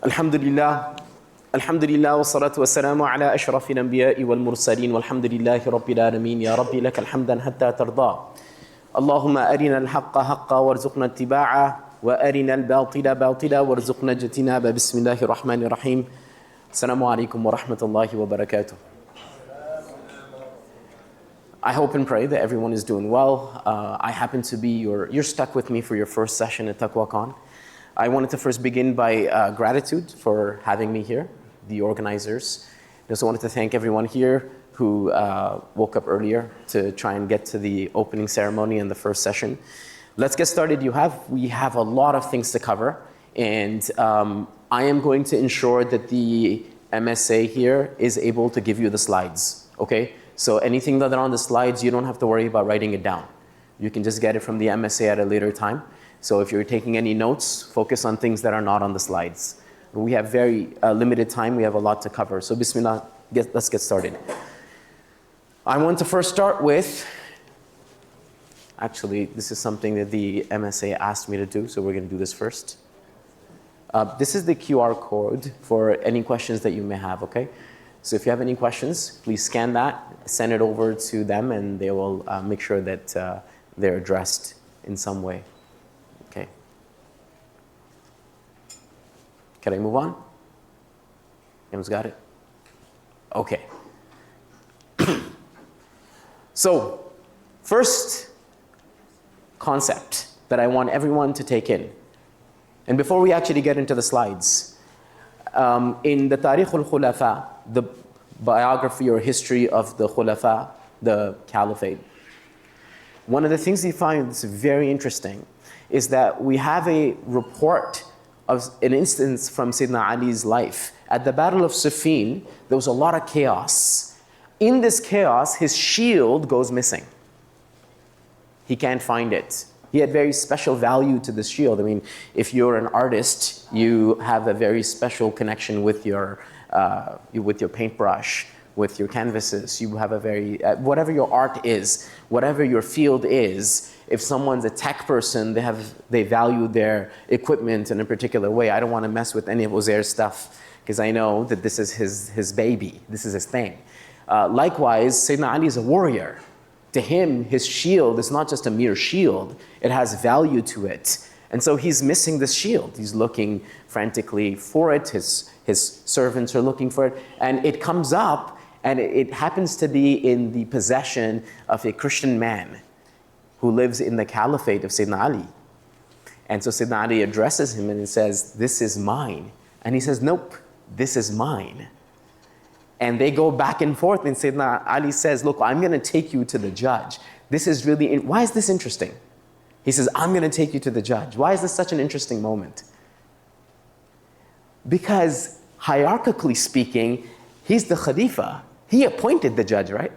Alhamdulillah, Alhamdulillah, wa salatu wa salamu ala ashrafil anbiya'i wal mursaleen, walhamdulillahi rabbil alameen, ya Rabbi laka alhamdan hatta tarda. Allahumma arina al-haqqa haqqa warzuqna ittiba'a, wa arina al-batila batila warzuqna ijtinaba. Bismillahir rahmanir rahim. Assalamu alaikum wa rahmatullahi wa barakatuh. I hope and pray that everyone is doing well. I happen to be you're stuck with me for your first session at TaqwaCon. I wanted to first begin by gratitude for having me here, the organizers. I also wanted to thank everyone here who woke up earlier to try and get to the opening ceremony and the first session. Let's get started. We have a lot of things to cover, and I am going to ensure that the MSA here is able to give you the slides, okay? So anything that are on the slides, you don't have to worry about writing it down. You can just get it from the MSA at a later time. So if you're taking any notes, focus on things that are not on the slides. We have very limited time. We have a lot to cover. So bismillah, let's get started. I want to first start with, actually, this is something that the MSA asked me to do, so we're going to do this first. This is the QR code for any questions that you may have, okay? So if you have any questions, please scan that, send it over to them, and they will make sure that they're addressed in some way. Okay. Can I move on? Everyone's got it? Okay. So, first concept that I want everyone to take in, and before we actually get into the slides, in the Tarikh al-Khulafa, the biography or history of the Khulafa, the Caliphate, one of the things you find that's very interesting is that we have a report of an instance from Sayyidina Ali's life. At the Battle of Siffin, there was a lot of chaos. In this chaos, his shield goes missing. He can't find it. He had very special value to this shield. I mean, if you're an artist, you have a very special connection with your paintbrush, with your canvases. You have a very, whatever your art is, whatever your field is, if someone's a tech person, they value their equipment in a particular way. I don't want to mess with any of Uzair's stuff because I know that this is his baby. This is his thing. Likewise, Sayyidina Ali is a warrior. To him, his shield is not just a mere shield. It has value to it. And so he's missing this shield. He's looking frantically for it. His servants are looking for it. And it comes up, and it happens to be in the possession of a Christian man who lives in the caliphate of Sayyidina Ali. And so Sayyidina Ali addresses him and he says, "This is mine." And he says, "Nope, this is mine." And they go back and forth, and Sayyidina Ali says, "Look, I'm going to take you to the judge. This is really, why is this interesting?" He says, "I'm going to take you to the judge." Why is this such an interesting moment? Because hierarchically speaking, he's the Khalifa. He appointed the judge, right?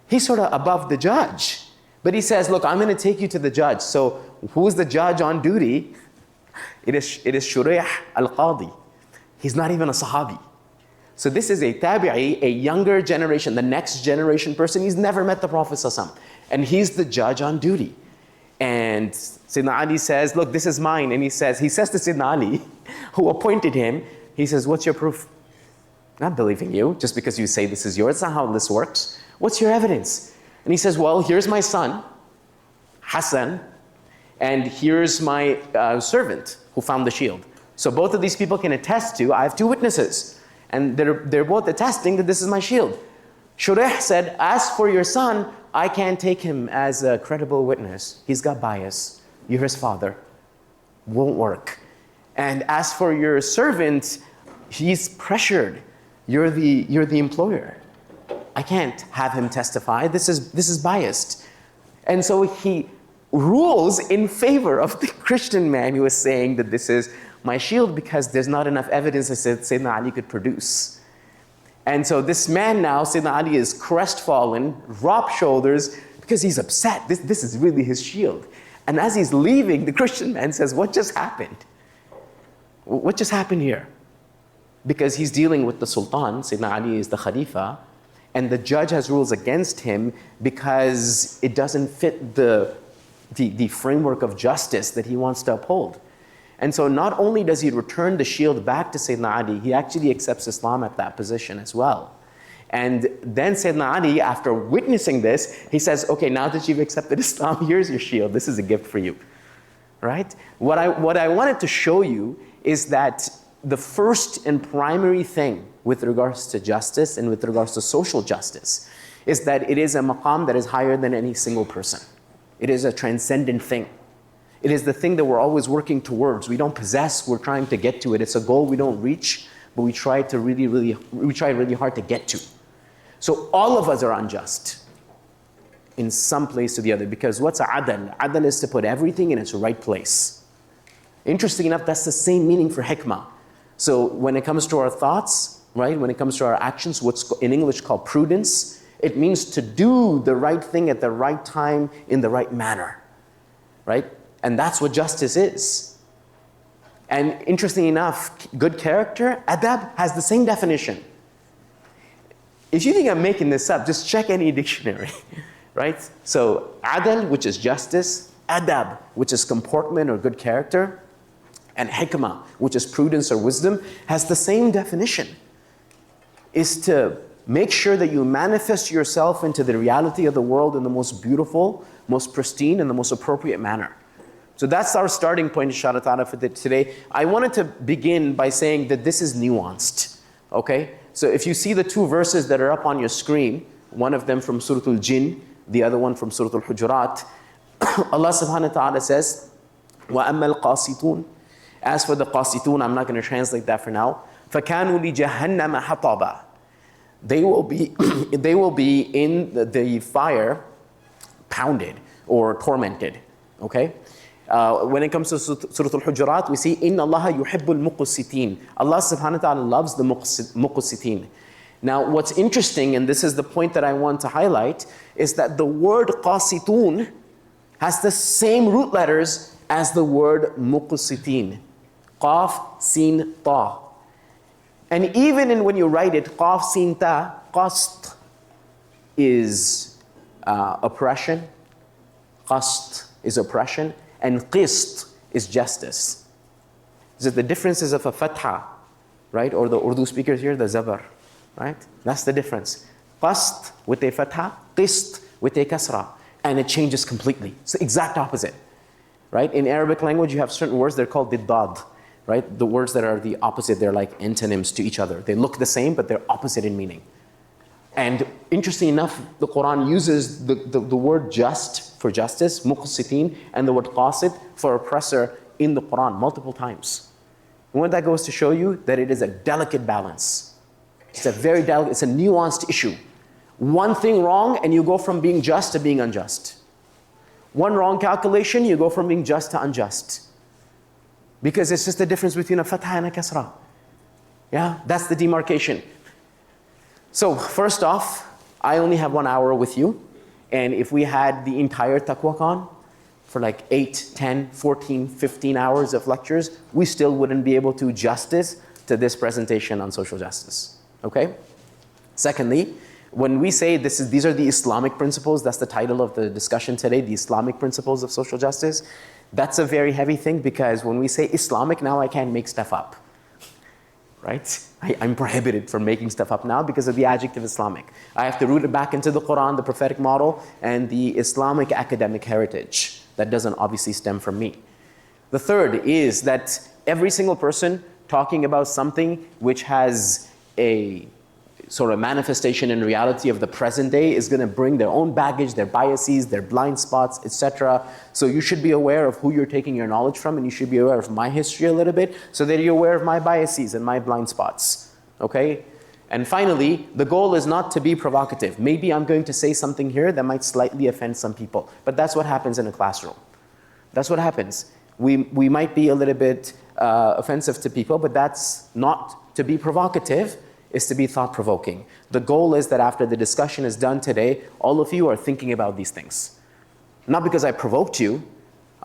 He's sort of above the judge. But he says, "Look, I'm going to take you to the judge." So who's the judge on duty? It is Shuraih al-Qadi. He's not even a Sahabi. So this is a tabi'i, a younger generation, the next generation person. He's never met the Prophet ﷺ. And he's the judge on duty. And Sayyidina Ali says, "Look, this is mine." And he says to Sayyidina Ali, who appointed him, he says, "What's your proof?" "Not believing you, just because you say this is yours. That's not how this works. What's your evidence?" And he says, "Well, here's my son, Hassan, and here's my servant who found the shield. So both of these people can attest to, I have two witnesses. And they're both attesting that this is my shield." Shuraih said, "As for your son, I can't take him as a credible witness. He's got bias. You're his father. Won't work. And as for your servant, he's pressured. You're the employer. I can't have him testify. This is biased." And so he rules in favor of the Christian man who is saying that this is my shield because there's not enough evidence that Sayyidina Ali could produce. And so this man now, Sayyidina Ali, is crestfallen, drop shoulders, because he's upset. This is really his shield. And as he's leaving, the Christian man says, "What just happened? What just happened here?" Because he's dealing with the Sultan, Sayyidina Ali is the Khalifa, and the judge has rules against him because it doesn't fit the framework of justice that he wants to uphold. And so not only does he return the shield back to Sayyidina Ali, he actually accepts Islam at that position as well. And then Sayyidina Ali, after witnessing this, he says, okay, now that you've accepted Islam, here's your shield. This is a gift for you, right? What I wanted to show you is that the first and primary thing with regards to justice and with regards to social justice is that it is a maqam that is higher than any single person. It is a transcendent thing. It is the thing that we're always working towards. We don't possess, we're trying to get to it. It's a goal we don't reach, but we try really hard to get to. So all of us are unjust in some place or the other, because what's adl? Adl is to put everything in its right place. Interesting enough, that's the same meaning for hikmah. So when it comes to our thoughts, right, when it comes to our actions, what's in English called prudence, it means to do the right thing at the right time in the right manner, right? And that's what justice is. And interestingly enough, good character, adab, has the same definition. If you think I'm making this up, just check any dictionary, right? So adal, which is justice, adab, which is comportment or good character, and hikmah, which is prudence or wisdom, has the same definition. Is to make sure that you manifest yourself into the reality of the world in the most beautiful, most pristine, and the most appropriate manner. So that's our starting point, inshallah ta'ala, for today. I wanted to begin by saying that this is nuanced, okay? So if you see the two verses that are up on your screen, one of them from Surah Al-Jinn, the other one from Surah Al-Hujurat, Allah subhanahu wa ta'ala says, وَأَمَّا الْقَاسِطُونَ. As for the qasitun, I'm not going to translate that for now. فَكَانُوا لِجَهَنَّمَ حَطَبًا. They will be in the fire, pounded or tormented, okay? When it comes to Surah Al-Hujurat, we see, إِنَّ اللَّهَ يُحِبُّ الْمُقْسِطِينَ. Allah subhanahu wa ta'ala loves the muqsitin. Now, what's interesting, and this is the point that I want to highlight, is that the word qasitun has the same root letters as the word muqsitin. Qaf, sin, ta. And even when you write it, qaf, sin, ta, qast is oppression. Qast is oppression. And qist is justice. So the differences of a fatha, right? Or the Urdu speakers here, the zabar, right? That's the difference. Qast with a fatha, qist with a kasra. And it changes completely. It's the exact opposite, right? In Arabic language, you have certain words, they're called diddad, right? The words that are the opposite, they're like antonyms to each other. They look the same, but they're opposite in meaning. And interestingly enough, the Quran uses the word just for justice, muqsitin, and the word qasid for oppressor in the Quran multiple times. And what that goes to show you, that it is a delicate balance. It's a very delicate, it's a nuanced issue. One thing wrong and you go from being just to being unjust. One wrong calculation, you go from being just to unjust. Because it's just the difference between a fatha and a kasra. Yeah, that's the demarcation. So first off, I only have 1 hour with you. And if we had the entire TaqwaCon for like 8, 10, 14, 15 hours of lectures, we still wouldn't be able to do justice to this presentation on social justice, okay? Secondly, when we say these are the Islamic principles, that's the title of the discussion today, the Islamic principles of social justice, that's a very heavy thing, because when we say Islamic, now I can't make stuff up, right? I'm prohibited from making stuff up now because of the adjective Islamic. I have to root it back into the Quran, the prophetic model, and the Islamic academic heritage. That doesn't obviously stem from me. The third is that every single person talking about something which has a sort of manifestation in reality of the present day is going to bring their own baggage, their biases, their blind spots, etc. So you should be aware of who you're taking your knowledge from, and you should be aware of my history a little bit so that you're aware of my biases and my blind spots, okay? And finally, the goal is not to be provocative. Maybe I'm going to say something here that might slightly offend some people, but that's what happens in a classroom. That's what happens. We might be a little bit offensive to people, but that's not to be provocative. Is to be thought-provoking. The goal is that after the discussion is done today, all of you are thinking about these things. Not because I provoked you,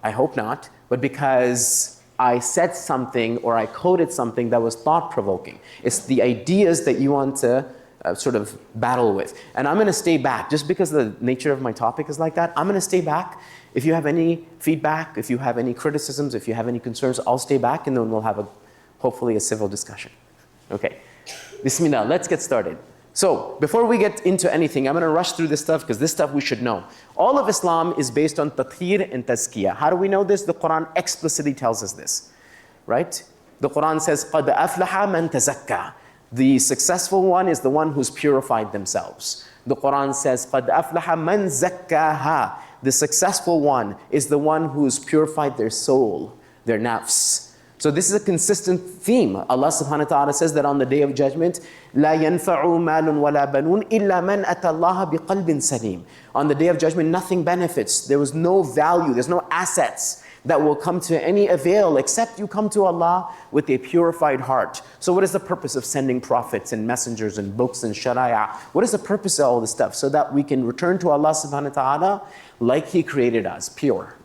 I hope not, but because I said something or I coded something that was thought-provoking. It's the ideas that you want to sort of battle with. And I'm going to stay back, just because the nature of my topic is like that. I'm going to stay back. If you have any feedback, if you have any criticisms, if you have any concerns, I'll stay back, and then we'll have hopefully a civil discussion. Okay. Bismillah, let's get started. So, before we get into anything, I'm going to rush through this stuff because this stuff we should know. All of Islam is based on tathhir and tazkiyah. How do we know this? The Quran explicitly tells us this, right? The Quran says, قَدْ أَفْلَحَ مَنْ تَزَكَّى. The successful one is the one who's purified themselves. The Quran says, قَدْ أَفْلَحَ مَنْ زَكَّاهَا. The successful one is the one who's purified their soul, their nafs. So this is a consistent theme. Allah subhanahu wa ta'ala says that on the Day of Judgment, لَا يَنْفَعُ مَالٌ وَلَا بَنُونَ إِلَّا مَنْ أَتَى اللَّهَ بِقَلْبٍ سَلِيمٍ. On the Day of Judgment, nothing benefits. There was no value, there's no assets that will come to any avail except you come to Allah with a purified heart. So what is the purpose of sending prophets and messengers and books and sharia? What is the purpose of all this stuff? So that we can return to Allah subhanahu wa ta'ala like He created us, pure.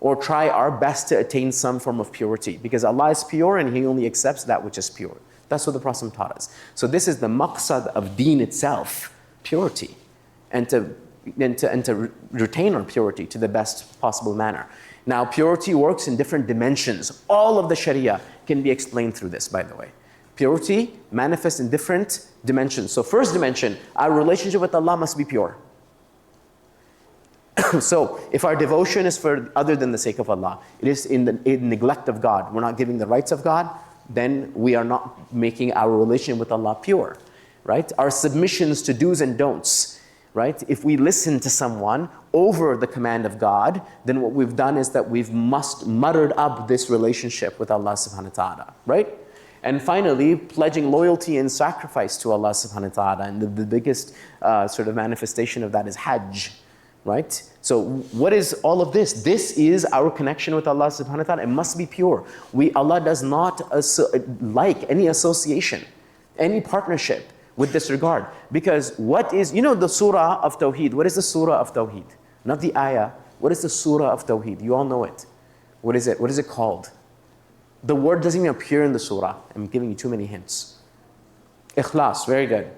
Or try our best to attain some form of purity. Because Allah is pure and He only accepts that which is pure. That's what the Prophet taught us. So this is the maqsad of deen itself, purity. And to retain our purity to the best possible manner. Now, purity works in different dimensions. All of the Sharia can be explained through this, by the way. Purity manifests in different dimensions. So first dimension, our relationship with Allah must be pure. So if our devotion is for other than the sake of Allah, it is in neglect of God, we're not giving the rights of God, then we are not making our relationship with Allah pure, right? Our submissions to do's and don'ts, right? If we listen to someone over the command of God, then what we've done is that we've muttered up this relationship with Allah subhanahu wa ta'ala, right? And finally, pledging loyalty and sacrifice to Allah subhanahu wa ta'ala. And the biggest sort of manifestation of that is Hajj, right? So what is all of this? This is our connection with Allah subhanahu wa ta'ala. It must be pure. Allah does not like any association, any partnership with this regard. Because what is, the surah of Tawheed? What is the surah of Tawheed? Not the ayah. What is the surah of Tawheed? You all know it. What is it? What is it called? The word doesn't even appear in the surah. I'm giving you too many hints. Ikhlas, very good.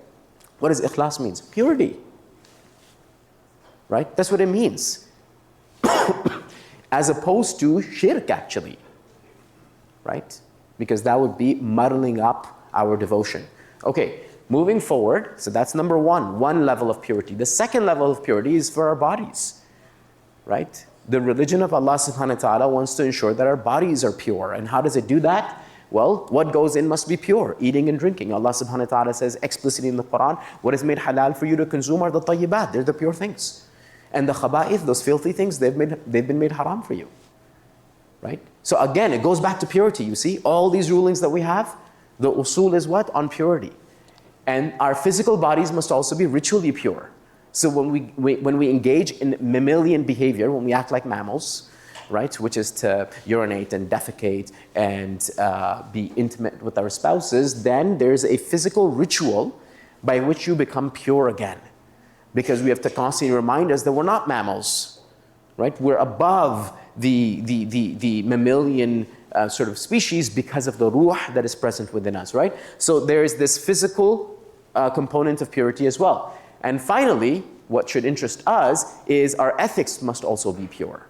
What does ikhlas means? Purity. Right? That's what it means. As opposed to shirk, actually. Right? Because that would be muddling up our devotion. Okay, moving forward, so that's number one level of purity. The second level of purity is for our bodies. Right? The religion of Allah subhanahu wa ta'ala wants to ensure that our bodies are pure. And how does it do that? Well, what goes in must be pure, eating and drinking. Allah subhanahu wa ta'ala says explicitly in the Quran, what is made halal for you to consume are the tayyibat, they're the pure things. And the khaba'ith, those filthy things, they've been made haram for you. Right? So again, it goes back to purity, you see. All these rulings that we have, the usul is what? On purity. And our physical bodies must also be ritually pure. So when we engage in mammalian behavior, when we act like mammals, right, which is to urinate and defecate and be intimate with our spouses, then there's a physical ritual by which you become pure again. Because we have to constantly remind us that we're not mammals, right? We're above the mammalian sort of species because of the ruh that is present within us, right? So there is this physical component of purity as well. And finally, what should interest us is our ethics must also be pure,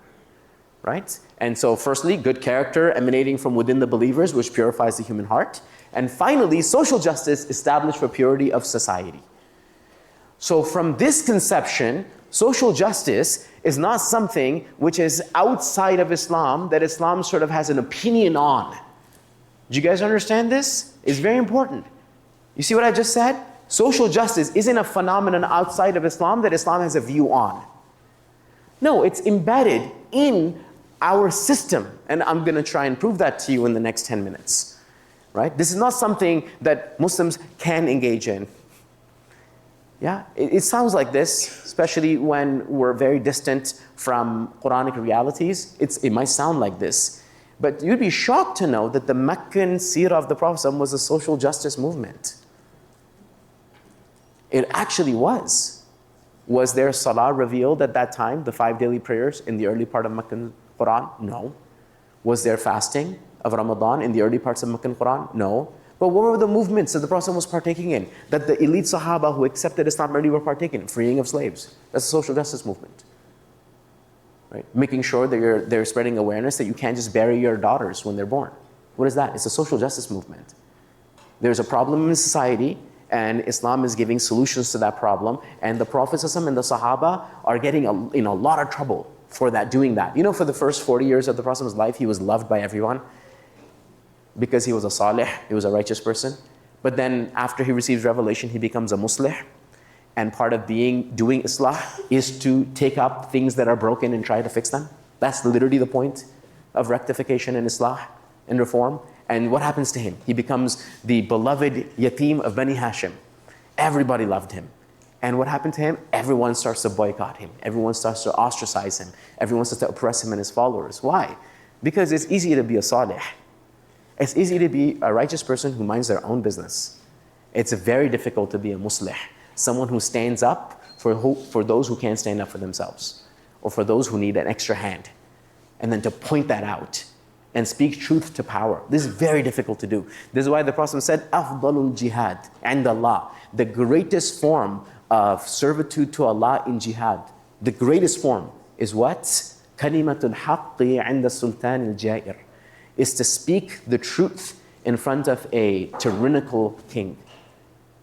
right? And so firstly, good character emanating from within the believers, which purifies the human heart. And finally, social justice established for purity of society. So from this conception, social justice is not something which is outside of Islam, that Islam sort of has an opinion on. Do you guys understand this? It's very important. You see what I just said? Social justice isn't a phenomenon outside of Islam that Islam has a view on. No, it's embedded in our system. And I'm going to try and prove that to you in the next 10 minutes. Right? This is not something that Muslims can engage in. Yeah, it sounds like this, especially when we're very distant from Quranic realities. It might sound like this. But you'd be shocked to know that the Meccan seerah of the Prophet was a social justice movement. It actually was. Was there salah revealed at that time, the 5 daily prayers in the early part of Meccan Quran? No. Was there fasting of Ramadan in the early parts of Meccan Quran? No. But what were the movements that the Prophet was partaking in? That the elite Sahaba who accepted Islam already were partaking in? Freeing of slaves. That's the social justice movement. Right? Making sure that they're spreading awareness that you can't just bury your daughters when they're born. What is that? It's a social justice movement. There's a problem in society, and Islam is giving solutions to that problem, and the Prophet and the Sahaba are getting in a lot of trouble for doing that. You know, for the first 40 years of the Prophet's life, he was loved by everyone because he was a salih, he was a righteous person. But then after he receives revelation, he becomes a muslih. And part of doing islah is to take up things that are broken and try to fix them. That's literally the point of rectification and islah and reform. And what happens to him? He becomes the beloved yatim of Bani Hashim. Everybody loved him. And what happened to him? Everyone starts to boycott him. Everyone starts to ostracize him. Everyone starts to oppress him and his followers. Why? Because it's easy to be a salih. It's easy to be a righteous person who minds their own business. It's very difficult to be a muslih, someone who stands up for those who can't stand up for themselves, or for those who need an extra hand, and then to point that out and speak truth to power. This is very difficult to do. This is why the Prophet said, "Afdalul jihad and Allah." The greatest form of servitude to Allah in jihad, the greatest form is what? Kalimatul haqqi 'inda sultan al-ja'ir, is to speak the truth in front of a tyrannical king.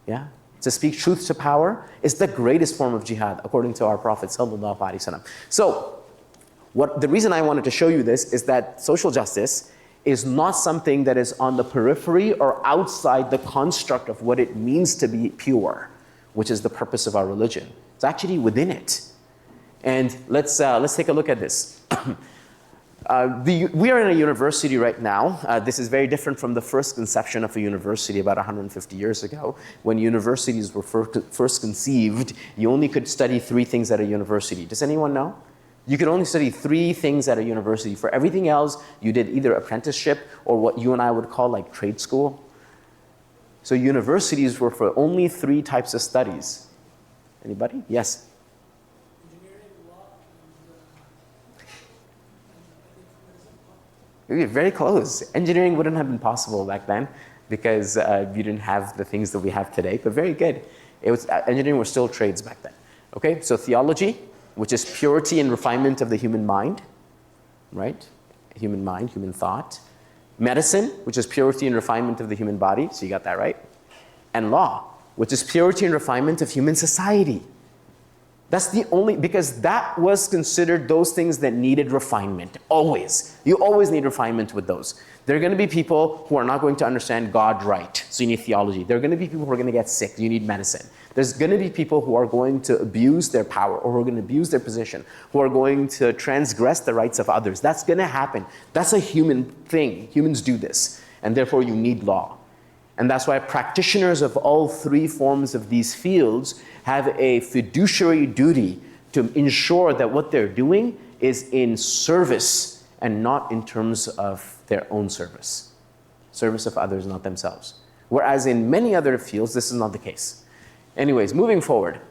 Yeah? To speak truth to power is the greatest form of jihad, according to our Prophet sallallahu alaihi wasallam. So, the reason I wanted to show you this is that social justice is not something that is on the periphery or outside the construct of what it means to be pure, which is the purpose of our religion. It's actually within it. And let's take a look at this. We are in a university right now. This is very different from the first conception of a university about 150 years ago. When universities were first conceived, you only could study 3 things at a university. Does anyone know? You could only study 3 things at a university. For everything else, you did either apprenticeship or what you and I would call like trade school. So universities were for only 3 types of studies. Anybody? Yes? You're very close. Engineering wouldn't have been possible back then because you didn't have the things that we have today, but very good. Engineering was still trades back then. Okay, so theology, which is purity and refinement of the human mind, right? Human mind, human thought. Medicine, which is purity and refinement of the human body, so you got that right. And law, which is purity and refinement of human society. That's the only, because that was considered those things that needed refinement, always. You always need refinement with those. There are going to be people who are not going to understand God right, so you need theology. There are going to be people who are going to get sick, you need medicine. There's going to be people who are going to abuse their power, or who are going to abuse their position, who are going to transgress the rights of others. That's going to happen. That's a human thing. Humans do this, and therefore you need law. And that's why practitioners of all 3 forms of these fields have a fiduciary duty to ensure that what they're doing is in service and not in terms of their own service. Service of others, not themselves. Whereas in many other fields, this is not the case. Anyways, moving forward,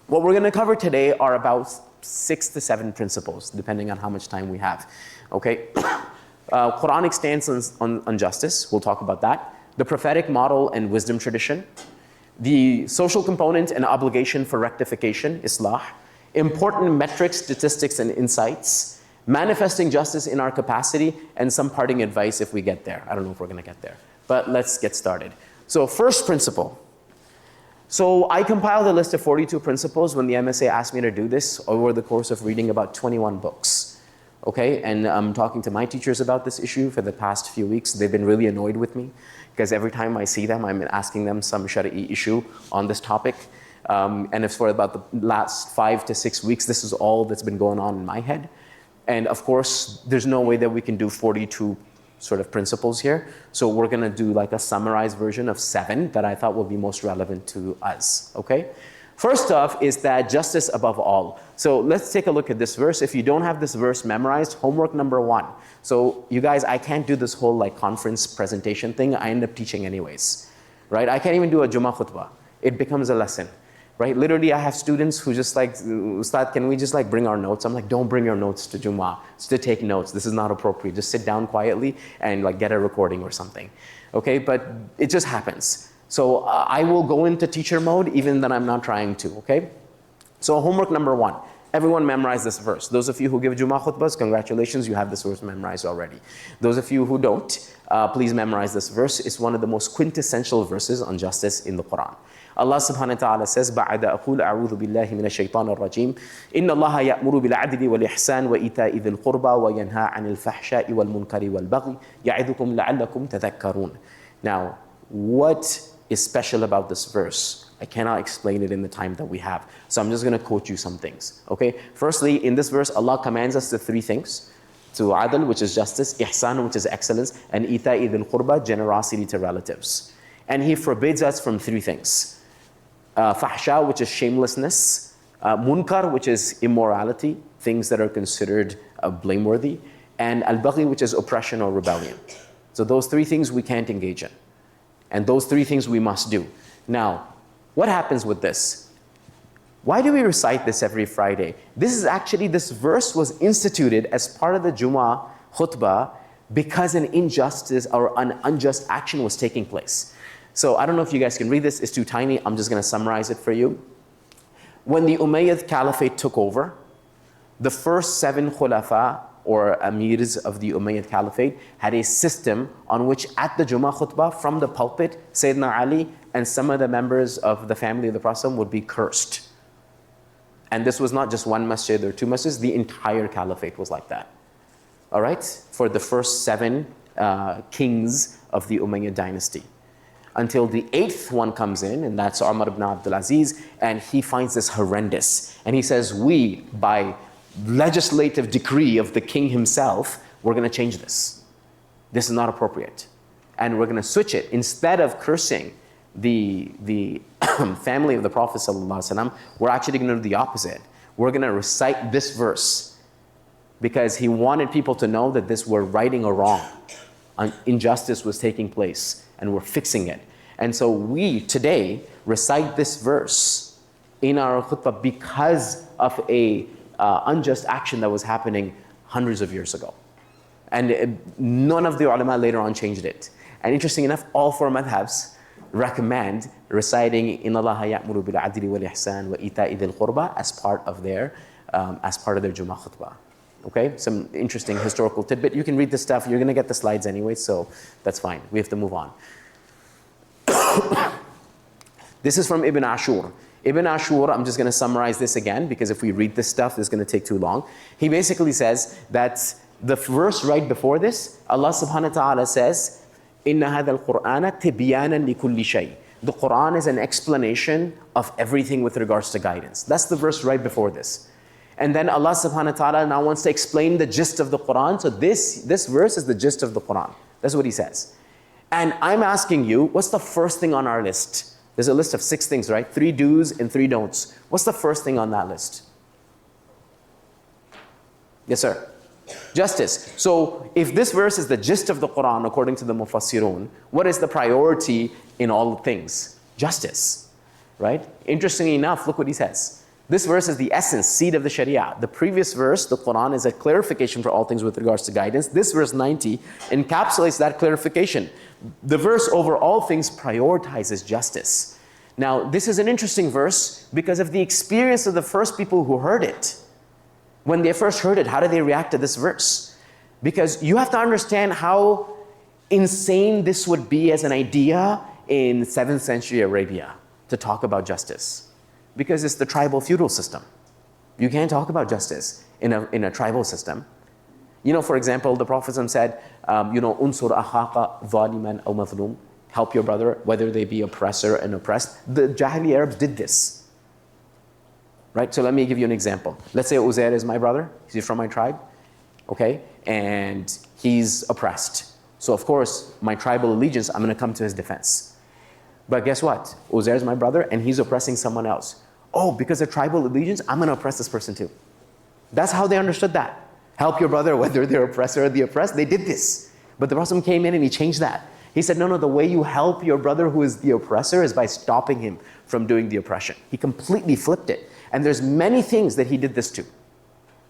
what we're going to cover today are about 6 to 7 principles, depending on how much time we have. Okay? Quranic stance on justice, we'll talk about that. The prophetic model and wisdom tradition, the social component and obligation for rectification, islah, important metrics, statistics, and insights, manifesting justice in our capacity, and some parting advice if we get there. I don't know if we're going to get there, but let's get started. So first principle. So I compiled a list of 42 principles when the MSA asked me to do this over the course of reading about 21 books. Okay, and I'm talking to my teachers about this issue for the past few weeks. They've been really annoyed with me because every time I see them, I'm asking them some shari'i issue on this topic. And it's for about the last 5 to 6 weeks, this is all that's been going on in my head. And of course, there's no way that we can do 42 sort of principles here. So we're gonna do like a summarized version of 7 that I thought will be most relevant to us, okay? First off is that justice above all. So let's take a look at this verse. If you don't have this verse memorized, homework number 1. So you guys, I can't do this whole like conference presentation thing. I end up teaching anyways, right? I can't even do a Jummah khutbah. It becomes a lesson. right? Literally, I have students who just like, Ustadh, can we just like bring our notes? I'm like, don't bring your notes to Jummah. It's to take notes. This is not appropriate. Just sit down quietly and like get a recording or something. Okay, but it just happens. So I will go into teacher mode even when I'm not trying to, okay? So homework number 1. Everyone memorize this verse. Those of you who give Jummah khutbahs, congratulations, you have this verse memorized already. Those of you who don't, please memorize this verse. It's one of the most quintessential verses on justice in the Quran. Allah subhanahu wa ta'ala says, بَعْدَ أَقُولَ أَعُوذُ بِاللَّهِ مِنَ الشَّيْطَانِ الرَّجِيمِ إِنَّ اللَّهَ يَأْمُرُ بِالْعَدْلِ وَالْإِحْسَانِ وَإِيتَاءِ ذِي الْقُرْبَى وَيَنْهَى عَنِ الْفَحْشَاءِ وَالْمُنكَرِ وَالْبَغْيِ يَعِظُكُمْ لَعَلَّكُمْ تَذَكَّرُونَ. Now, what is special about this verse? I cannot explain it in the time that we have. So I'm just going to quote you some things. Okay? Firstly, in this verse, Allah commands us to 3 things. To adl, which is justice, ihsan, which is excellence, and ita'i dhil qurba, generosity to relatives. And He forbids us from 3 things. Fahsha, which is shamelessness. Munkar, which is immorality, things that are considered blameworthy. And al-baghi, which is oppression or rebellion. So those 3 things we can't engage in. And those 3 things we must do. Now, what happens with this? Why do we recite this every Friday? This verse was instituted as part of the Jummah khutbah because an injustice or an unjust action was taking place. So I don't know if you guys can read this, it's too tiny, I'm just going to summarize it for you. When the Umayyad Caliphate took over, the first 7 khulafa or amirs of the Umayyad Caliphate had a system on which at the Jummah khutbah from the pulpit, Sayyidina Ali and some of the members of the family of the Prophet would be cursed. And this was not just one masjid or 2 masjids, the entire caliphate was like that. All right? For the first 7 kings of the Umayyad dynasty. Until the 8th one comes in, and that's Umar ibn Abdul Aziz, and he finds this horrendous. And he says, we, by legislative decree of the king himself, we're going to change this. This is not appropriate. And we're going to switch it. Instead of cursing the family of the Prophet ﷺ, we're actually going to do the opposite. We're going to recite this verse because he wanted people to know that this were righting a wrong. Injustice was taking place and we're fixing it. And so we today recite this verse in our khutbah because of a unjust action that was happening hundreds of years ago. And none of the ulama later on changed it. And interesting enough, all 4 madhabs recommend reciting إِنَّ اللَّهَ يَأْمُرُ بِالْعَدْلِ وَالْإِحْسَانِ وَإِيتَاءِ ذِي الْقُرْبَى as part of their Jummah khutbah. Okay, some interesting historical tidbit. You can read this stuff. You're going to get the slides anyway, so that's fine. We have to move on. This is from Ibn Ashur. Ibn Ashur, I'm just going to summarize this again because if we read this stuff, it's going to take too long. He basically says that the verse right before this, Allah subhanahu wa ta'ala says, إِنَّ هَذَا الْقُرْآنَ تِبْيَانًا لِكُلِّ شَيْءٍ. The Quran is an explanation of everything with regards to guidance. That's the verse right before this. And then Allah subhanahu wa ta'ala now wants to explain the gist of the Quran. So this verse is the gist of the Quran. That's what he says. And I'm asking you, what's the first thing on our list? There's a list of 6 things, right? 3 do's and 3 don'ts. What's the first thing on that list? Yes, sir. Justice. So if this verse is the gist of the Quran according to the Mufassirun, what is the priority in all things? Justice, right? Interestingly enough, look what he says. This verse is the essence, seed of the Sharia. The previous verse, the Quran, is a clarification for all things with regards to guidance. This verse 90 encapsulates that clarification. The verse over all things prioritizes justice. Now, this is an interesting verse because of the experience of the first people who heard it. When they first heard it, how did they react to this verse? Because you have to understand how insane this would be as an idea in 7th century Arabia to talk about justice. Because it's the tribal feudal system. You can't talk about justice in a tribal system. You know, for example, the Prophet said, unsur akhaka zaliman aw mazlum. Help your brother, whether they be oppressor and oppressed. The Jahili Arabs did this. Right? So let me give you an example. Let's say Uzair is my brother. He's from my tribe. Okay? And he's oppressed. So of course, my tribal allegiance, I'm going to come to his defense. But guess what? Uzair is my brother and he's oppressing someone else. Oh, because of tribal allegiance, I'm going to oppress this person too. That's how they understood that. Help your brother, whether they're oppressor or the oppressed. They did this. But the Prophet came in and he changed that. He said, no, the way you help your brother who is the oppressor is by stopping him from doing the oppression. He completely flipped it. And there's many things that he did this to.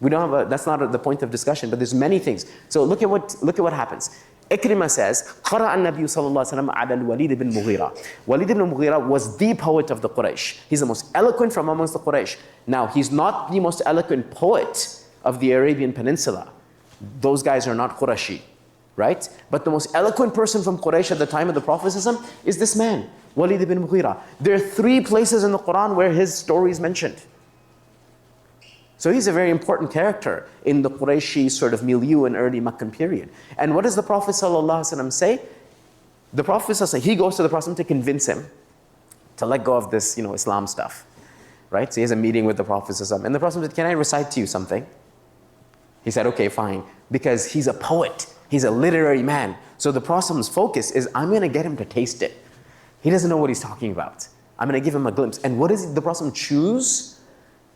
We don't have that's not the point of discussion, but there's many things. So look at what happens. Ikrimah says, قَرَأَ النَّبِيُّ صَلَّى اللَّهُ عَلَيْهِ وَسَلَّمَ عَلَى الْوَلِيدِ بِن مُغِيرَةٍ. Walid ibn Mughira was the poet of the Quraysh. He's the most eloquent from amongst the Quraysh. Now, he's not the most eloquent poet of the Arabian Peninsula. Those guys are not Qurashi, right? But the most eloquent person from Quraysh at the time of the Prophet is this man, Walid ibn Mughira. There are 3 places in the Quran where his story is mentioned. So he's a very important character in the Qurayshi sort of milieu in early Meccan period. And what does the Prophet ﷺ say? The Prophet ﷺ, he goes to the Prophet to convince him to let go of this, Islam stuff, right? So he has a meeting with the Prophet ﷺ, and the Prophet said, "Can I recite to you something?" He said, "Okay, fine," because he's a poet, he's a literary man. So the Prophet's focus is, I'm going to get him to taste it. He doesn't know what he's talking about. I'm going to give him a glimpse. And what does the Prophet choose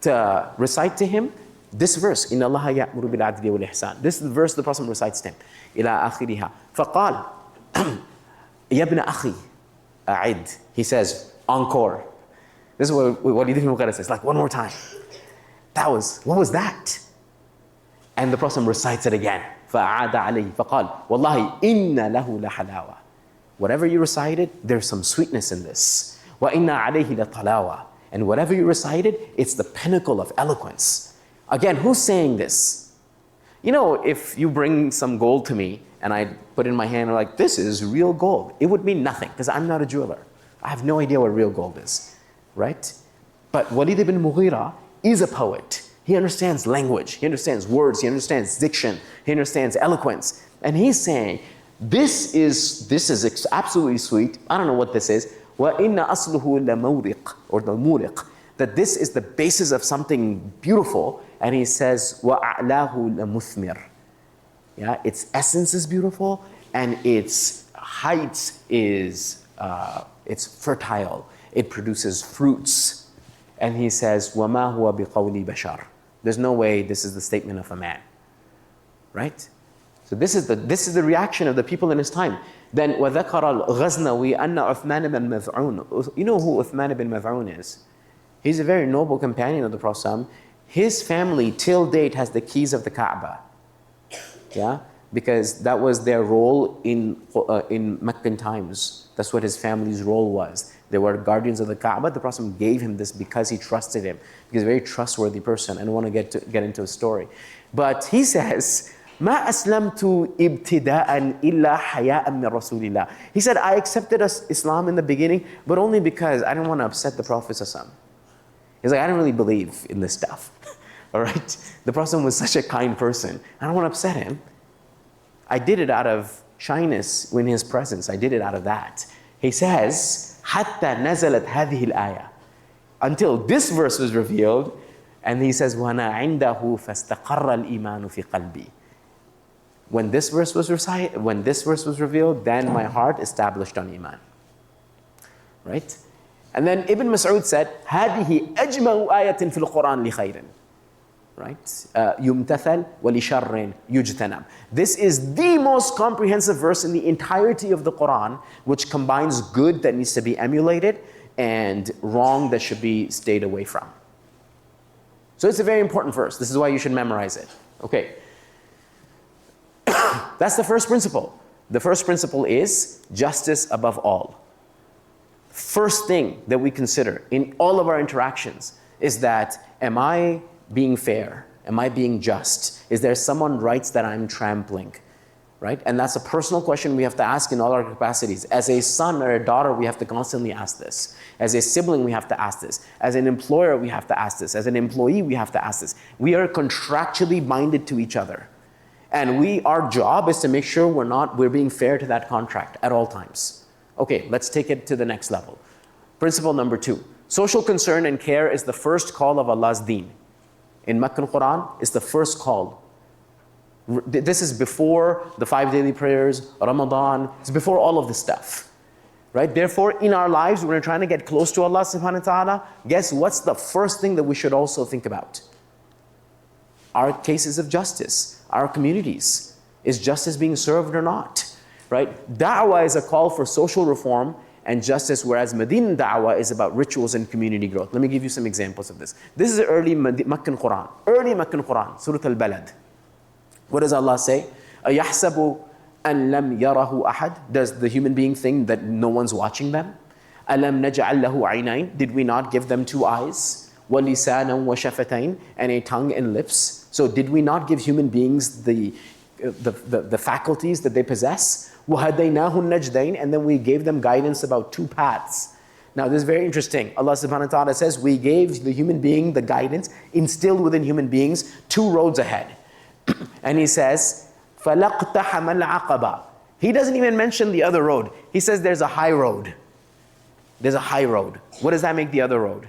to recite to him? This verse, إِنَّ اللَّهَ يَأْمُرُ بِالْعَدْلِ وَالْإِحْسَانِ. This is the verse the Prophet recites to him. إِلَىٰ آخِرِهَا فَقَالَ يَا ابْنَ أَخِي أَعِدْ. He says, encore. This is what he did in Mughira says, like one more time. What was that? And the Prophet recites it again. فَأَعَادَ عَلَيْهِ فَقَالَ وَاللَّهِ إِنَّ لَهُ لَحَلَاوَةً. Whatever you recited, there's some sweetness in this. وَإِنَّ عَلَيْهِ لَطَلَاوَةً. And whatever you recited, it's the pinnacle of eloquence. Again, who's saying this? If you bring some gold to me and I put it in my hand and like, this is real gold, it would mean nothing because I'm not a jeweler. I have no idea what real gold is, right? But Walid ibn Mughira is a poet. He understands language, he understands words, he understands diction, he understands eloquence. And he's saying, this is absolutely sweet. I don't know what this is. وَإِنَّ أَصْلُهُ لَمَوْرِقٌ, or the muriq, that this is the basis of something beautiful. And he says, وَأَعْلَاهُ لَمُثْمِرٌ. Yeah, its essence is beautiful, and its height is it's fertile. It produces fruits. And he says, وَمَا هُوَ بِقَوْلِ بَشَرٍ. There's no way this is the statement of a man, right? So this is the reaction of the people in his time. Then وَذَكَرَ الْغَزْنَوِي أَنَّ عُثْمَانَ بن مَذْعُونَ. You know who Uthman ibn Maz'un is? He's a very noble companion of the Prophet. His family till date has the keys of the Kaaba. Yeah? Because that was their role in Meccan times. That's what his family's role was. They were guardians of the Kaaba. The Prophet gave him this because he trusted him. Because he's a very trustworthy person. I don't want to get into a story. But he says, مَا أَسْلَمْتُ إِبْتِدَاءً إِلَّا حَيَاءً مِّن رَسُولِ اللَّهِ. He said, I accepted Islam in the beginning, but only because I didn't want to upset the Prophet. He's like, I don't really believe in this stuff. All right? The Prophet was such a kind person. I don't want to upset him. I did it out of shyness in his presence. I did it out of that. He says, حَتَّى نَزَلَتْ هَذِهِ الْآيَةِ. Until this verse was revealed, and he says, وَأَنَا عِنْدَهُ فَاسْتَقَرَّ الْإِيمَانُ فِي قَلْبِي. When this verse was revealed, then my heart established on Iman. Right? And then Ibn Mas'ud said, هَذِهِ أَجْمَعُ آيَةٍ فِي الْقُرْآنِ لِخَيْرٍ. Right? يُمْتَثَلْ وَلِشَرٍ يُجْتَنَبْ. This is the most comprehensive verse in the entirety of the Quran, which combines good that needs to be emulated and wrong that should be stayed away from. So it's a very important verse. This is why you should memorize it. Okay. That's the first principle. The first principle is justice above all. First thing that we consider in all of our interactions is that, am I being fair? Am I being just? Is there someone's rights that I'm trampling? Right? And that's a personal question we have to ask in all our capacities. As a son or a daughter, we have to constantly ask this. As a sibling, we have to ask this. As an employer, we have to ask this. As an employee, we have to ask this. We are contractually binded to each other. And our job is to make sure we're being fair to that contract at all times. Okay, let's take it to the next level. Principle number 2. Social concern and care is the first call of Allah's deen. In Meccan Quran, it's the first call. This is before the 5 daily prayers, Ramadan, it's before all of this stuff. Right? Therefore, in our lives, when we're trying to get close to Allah subhanahu wa ta'ala, guess what's the first thing that we should also think about? Our cases of justice, our communities. Is justice being served or not? right? Da'wah is a call for social reform and justice, whereas Medinan Da'wah is about rituals and community growth. Let me give you some examples of this. This is the early Meccan Quran. Early Meccan Quran, Surah Al-Balad. What does Allah say? أَيَحْسَبُ أَن لَمْ يَرَهُ أَحَدٌ. Does the human being think that no one's watching them? أَلَمْ نَجْعَلْ لَهُ عَيْنَيْنِ. Did we not give them two eyes? وَلِسَانًا وَشَفَتَيْنِ. And a tongue and lips. So did we not give human beings the faculties that they possess? وَهَدَيْنَاهُ النَّجْدَيْنِ. And then we gave them guidance about two paths. Now this is very interesting. Allah subhanahu wa ta'ala says, we gave the human being the guidance, instilled within human beings two roads ahead. And He says, فَلَقْتَحَمَ الْعَقَبَةِ. He doesn't even mention the other road. He says there's a high road. There's a high road. What does that make the other road?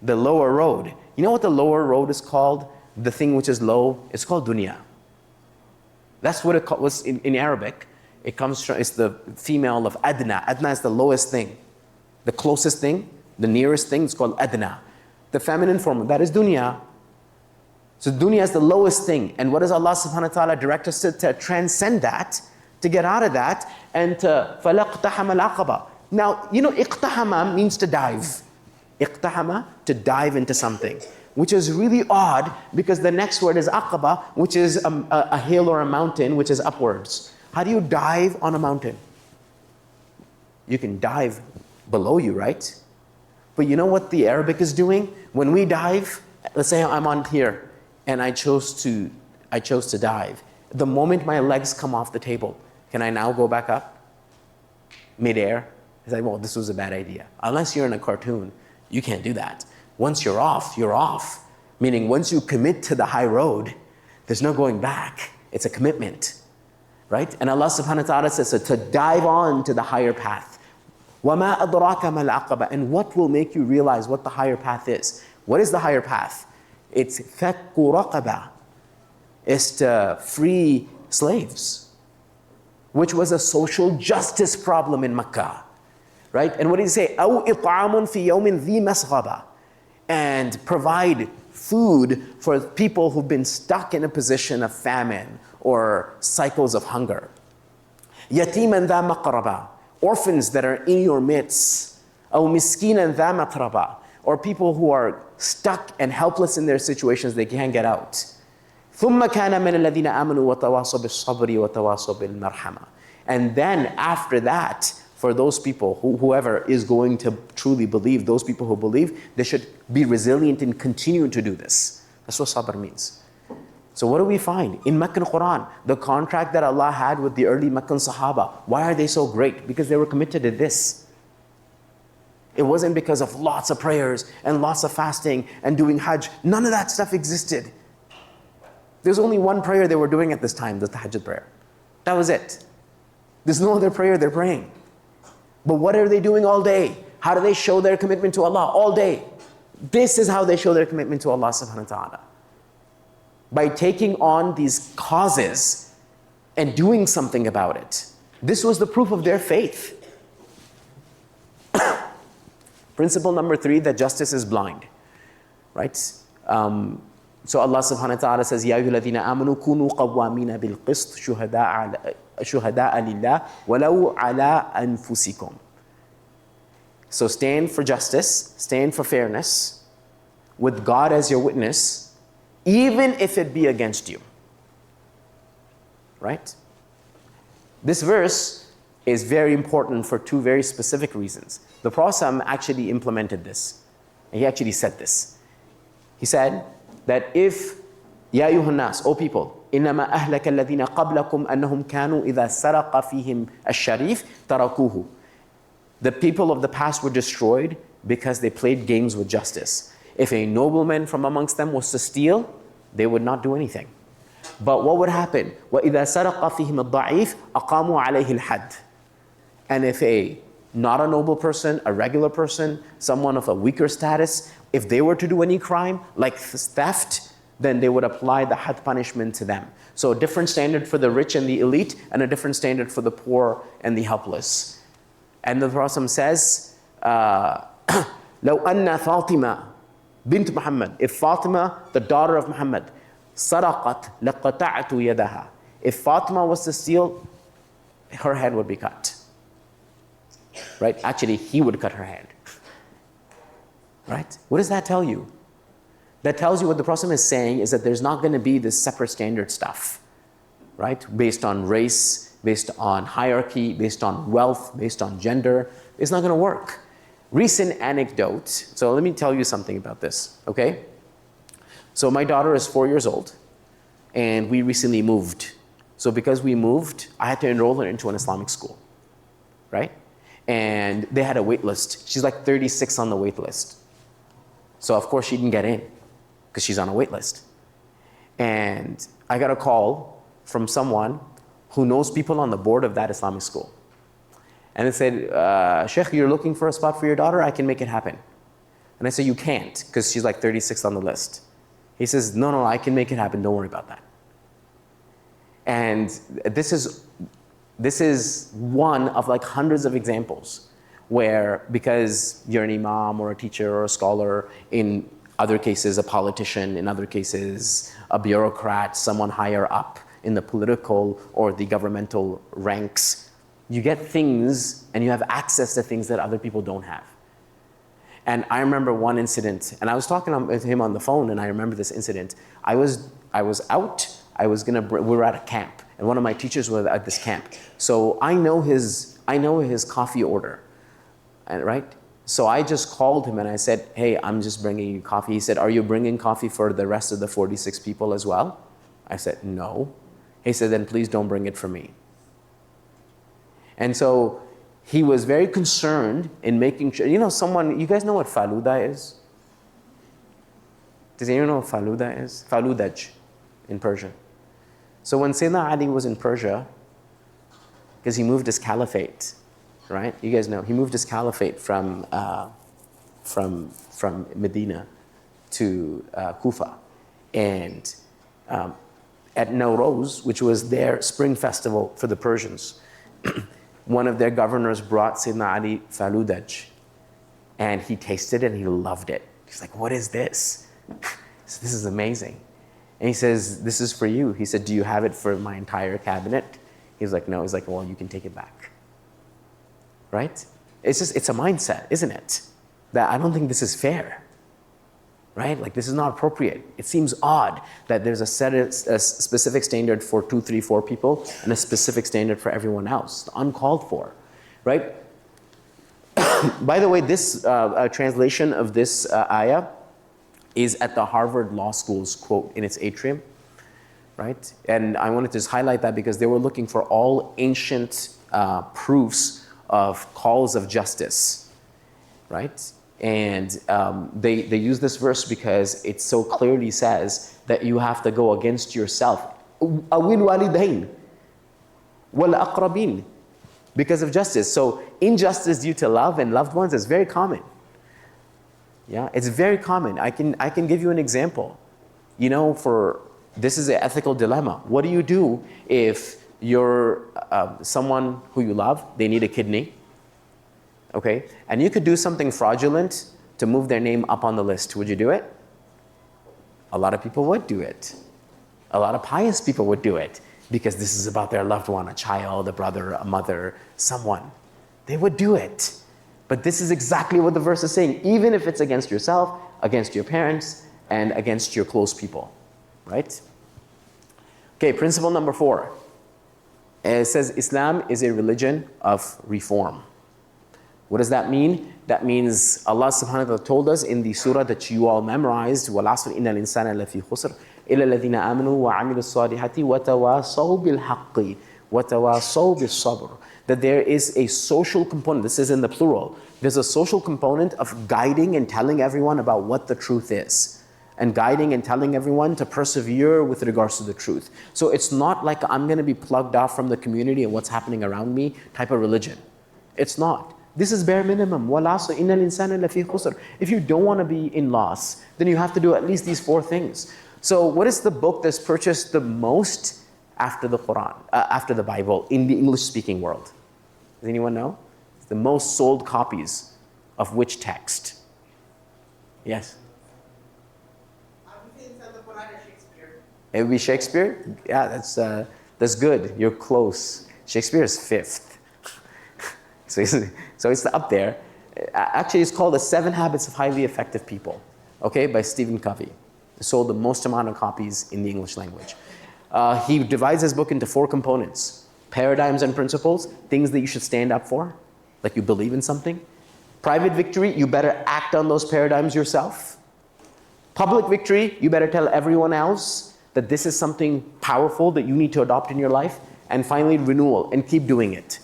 The lower road. You know what the lower road is called? The thing which is low, it's called dunya. That's what it was in Arabic. It comes from, it's the female of adna. Adna is the lowest thing. The closest thing, the nearest thing is called adna. The feminine form of that is dunya. So dunya is the lowest thing. And what does Allah subhanahu wa ta'ala direct us to transcend that, to get out of that, and to فَلَقْتَحَمَ الْعَقَبَةِ. Now, you know, iqtahama means to dive. Iqtahama, to dive into something. Which is really odd because the next word is aqaba, which is a hill or a mountain, which is upwards. How do you dive on a mountain? You can dive below you, right? But you know what the Arabic is doing? When we dive, let's say I'm on here, and I chose to dive. The moment my legs come off the table, can I now go back up? Mid-air? It's like, well, this was a bad idea. Unless you're in a cartoon, you can't do that. Once you're off, you're off. Meaning once you commit to the high road, there's no going back. It's a commitment, right? And Allah subhanahu wa ta'ala says so to dive on to the higher path. وَمَا أَدْرَاكَ مَا الْعَقَبَةِ. And what will make you realize what the higher path is? What is the higher path? It's فَكُّ رَقَبَةٍ. It's to free slaves, which was a social justice problem in Mecca, right? And what did He say? أَوْ إِطْعَامٌ فِي يَوْمٍ ذِي مَسْغَبَةٍ. And provide food for people who've been stuck in a position of famine or cycles of hunger. يَتِيمًا ذَا مَقْرَبَةٍ. Orphans that are in your midst. أَوْ مِسْكِينًا ذَا مَتْرَبَةٍ. Or people who are stuck and helpless in their situations, they can't get out. ثُمَّ كَانَ مِنَ الَّذِينَ آمَنُوا وَتَوَاصَوْا بِالصَّبْرِ وَتَوَاصَوْا بِالْمَرْحَمَةِ. And then after that, for those people, whoever is going to truly believe, those people who believe, they should be resilient and continue to do this. That's what sabr means. So what do we find? In Meccan Quran, the contract that Allah had with the early Meccan Sahaba, why are they so great? Because they were committed to this. It wasn't because of lots of prayers and lots of fasting and doing Hajj. None of that stuff existed. There's only one prayer they were doing at this time, the Tahajjud prayer. That was it. There's no other prayer they're praying. But what are they doing all day? How do they show their commitment to Allah all day? This is how they show their commitment to Allah subhanahu wa ta'ala. By taking on these causes and doing something about it. This was the proof of their faith. Principle number 3, that justice is blind. Right? So Allah subhanahu wa ta'ala says, يَا أَيُّهَا الَّذِينَ آمَنُوا كُونُوا قَوَّامِينَ بِالْقِسْطِ شُهَدَاءَ لِلَّهِ وَلَوْ عَلَىٰ أَنفُسِكُمْ. So stand for justice, stand for fairness, with God as your witness, even if it be against you. Right? This verse is very important for 2 very specific reasons. The Prophet actually implemented this. And he actually said this. He said that if, يَا أَيُّهَا النَّاسِ, O people, إِنَّمَا أَهْلَكَ الَّذِينَ قَبْلَكُمْ أَنَّهُمْ كَانُوا إِذَا سَرَقَ فِيهِمْ الشَّرِيفِ تَرَكُوهُ. The people of the past were destroyed because they played games with justice. If a nobleman from amongst them was to steal, they would not do anything. But what would happen? وَإِذَا سَرَقَ فِيهِمْ الضَّعِيفِ أَقَامُوا عَلَيْهِ الْحَدِّ. And if not a noble person, a regular person, someone of a weaker status, if they were to do any crime, like theft, then they would apply the had punishment to them. So a different standard for the rich and the elite, and a different standard for the poor and the helpless. And the Prophet says, لَوْ أَنَّ فَاطِمَةَ bint Muhammad, if Fatima, the daughter of Muhammad, سَرَقَتْ لَقَطَعْتُ يَدَهَا. If Fatima was to steal, her head would be cut. Right? Actually, he would cut her head. Right? What does that tell you? That tells you what the Prophet is saying is that there's not going to be this separate standard stuff, right? Based on race, based on hierarchy, based on wealth, based on gender. It's not going to work. Recent anecdote. So let me tell you something about this, okay? So my daughter is 4 years old, and we recently moved. So because we moved, I had to enroll her into an Islamic school, right? And they had a wait list. She's like 36 on the wait list. So of course she didn't get in because she's on a wait list. And I got a call from someone who knows people on the board of that Islamic school. And it said, Sheikh, you're looking for a spot for your daughter? I can make it happen. And I said, you can't, because she's like 36 on the list. He says, no, I can make it happen. Don't worry about that. And this is one of like hundreds of examples where, because you're an imam or a teacher or a scholar, in other cases a politician, in other cases a bureaucrat, someone higher up in the political or the governmental ranks, you get things and you have access to things that other people don't have. And I remember one incident, and I was talking with him on the phone, and I remember this incident. I was out, we were at a camp, and one of my teachers was at this camp. So I know his coffee order, right? So I just called him and I said, hey, I'm just bringing you coffee. He said, are you bringing coffee for the rest of the 46 people as well? I said, no. He said, then please don't bring it for me. And so he was very concerned in making sure, you guys know what faluda is? Does anyone know what faluda is? Faludaj in Persian. So when Sayyidina Ali was in Persia, because he moved his caliphate, right? You guys know, he moved his caliphate from Medina to Kufa. And at Nowruz, which was their spring festival for the Persians, one of their governors brought Sayyidina Ali faludaj, and he tasted it and he loved it. He's like, what is this? So this is amazing. And he says, this is for you. He said, do you have it for my entire cabinet? He's like, no. He's like, well, you can take it back. Right? It's a mindset, isn't it? That I don't think this is fair. Right? Like, this is not appropriate. It seems odd that there's a specific standard for 2, 3, 4 people and a specific standard for everyone else. Uncalled for, right? By the way, this translation of this ayah is at the Harvard Law School's quote in its atrium, right? And I wanted to just highlight that because they were looking for all ancient proofs of calls of justice, right? And they use this verse because it so clearly says that you have to go against yourself. Awil walidain wal aqrabin, because of justice. So injustice due to love and loved ones is very common. Yeah, it's very common. I can give you an example. This is an ethical dilemma. What do you do if you're someone who you love, they need a kidney? Okay, and you could do something fraudulent to move their name up on the list. Would you do it? A lot of people would do it. A lot of pious people would do it because this is about their loved one, a child, a brother, a mother, someone. They would do it. But this is exactly what the verse is saying, even if it's against yourself, against your parents, and against your close people, right? Okay, principle number 4. It says Islam is a religion of reform. What does that mean? That means Allah subhanahu wa ta'ala told us in the surah that you all memorized, وَالْعَصْرِ إِنَّ الْإِنسَانَ لَفِي خُسْرٍ إِلَّا الَّذِينَ آمَنُوا وَعَمِلُوا الصَّالِحَاتِ وَتَوَاصَوْا بِالْحَقِّ وَتَوَاصَوْا بِالصَّبْرِ. That there is a social component, this is in the plural, there's a social component of guiding and telling everyone about what the truth is, and guiding and telling everyone to persevere with regards to the truth. So it's not like I'm going to be plugged off from the community and what's happening around me type of religion. It's not. This is bare minimum. وَالْعَصْرِ إِنَّ الْإِنسَانَ لَفِي خُسْرٍ. If you don't want to be in loss, then you have to do at least these 4 things. So what is the book that's purchased the most after the Quran, after the Bible in the English-speaking world? Does anyone know? It's the most sold copies of which text? Yes? It would be Shakespeare? Yeah, that's good. You're close. Shakespeare is 5th. So it's up there. Actually, it's called The 7 Habits of Highly Effective People, okay, by Stephen Covey. It sold the most amount of copies in the English language. He divides his book into 4 components. Paradigms and principles, things that you should stand up for, like you believe in something. Private victory, you better act on those paradigms yourself. Public victory, you better tell everyone else that this is something powerful that you need to adopt in your life. And finally, renewal, and keep doing it.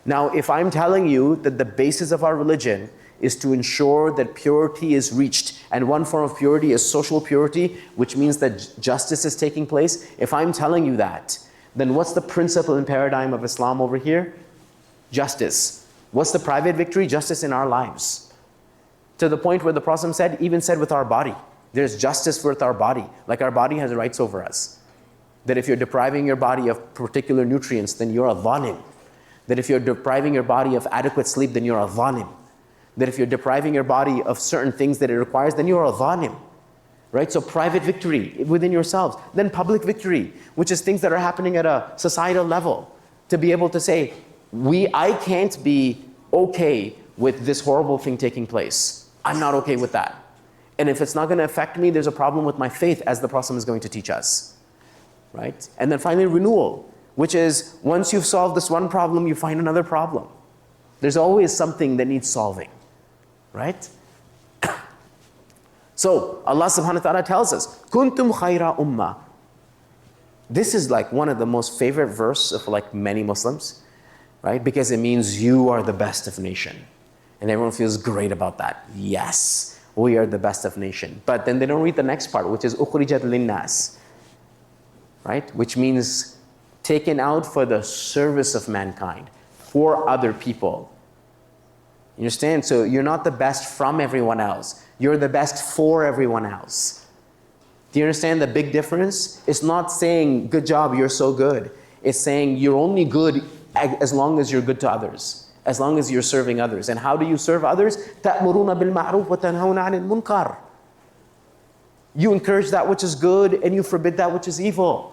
Now, if I'm telling you that the basis of our religion is to ensure that purity is reached, and one form of purity is social purity, which means that justice is taking place, if I'm telling you that, then what's the principle and paradigm of Islam over here? Justice. What's the private victory? Justice in our lives. To the point where the Prophet even said with our body, there's justice with our body, like our body has rights over us. That if you're depriving your body of particular nutrients, then you're a zalim. That if you're depriving your body of adequate sleep, then you're a zalim. That if you're depriving your body of certain things that it requires, then you're a zalim. Right? So private victory within yourselves. Then public victory, which is things that are happening at a societal level. To be able to say, I can't be okay with this horrible thing taking place. I'm not okay with that. And if it's not going to affect me, there's a problem with my faith, as the Prophet is going to teach us. Right? And then finally, renewal, which is once you've solved this one problem, you find another problem. There's always something that needs solving. Right? So Allah subhanahu wa ta'ala tells us, Kuntum khayra ummah. This is like one of the most favorite verse of like many Muslims, right? Because it means you are the best of nation. And everyone feels great about that. Yes, we are the best of nation. But then they don't read the next part, which is ukhrijat linnas, right? Which means taken out for the service of mankind, for other people. You understand? So you're not the best from everyone else. You're the best for everyone else. Do you understand the big difference? It's not saying, good job, you're so good. It's saying you're only good as long as you're good to others, as long as you're serving others. And how do you serve others? تَأْمُرُونَ بِالْمَعْرُوفِ وَتَنْهَوْنَ عَنِ الْمُنْكَرِ. You encourage that which is good and you forbid that which is evil.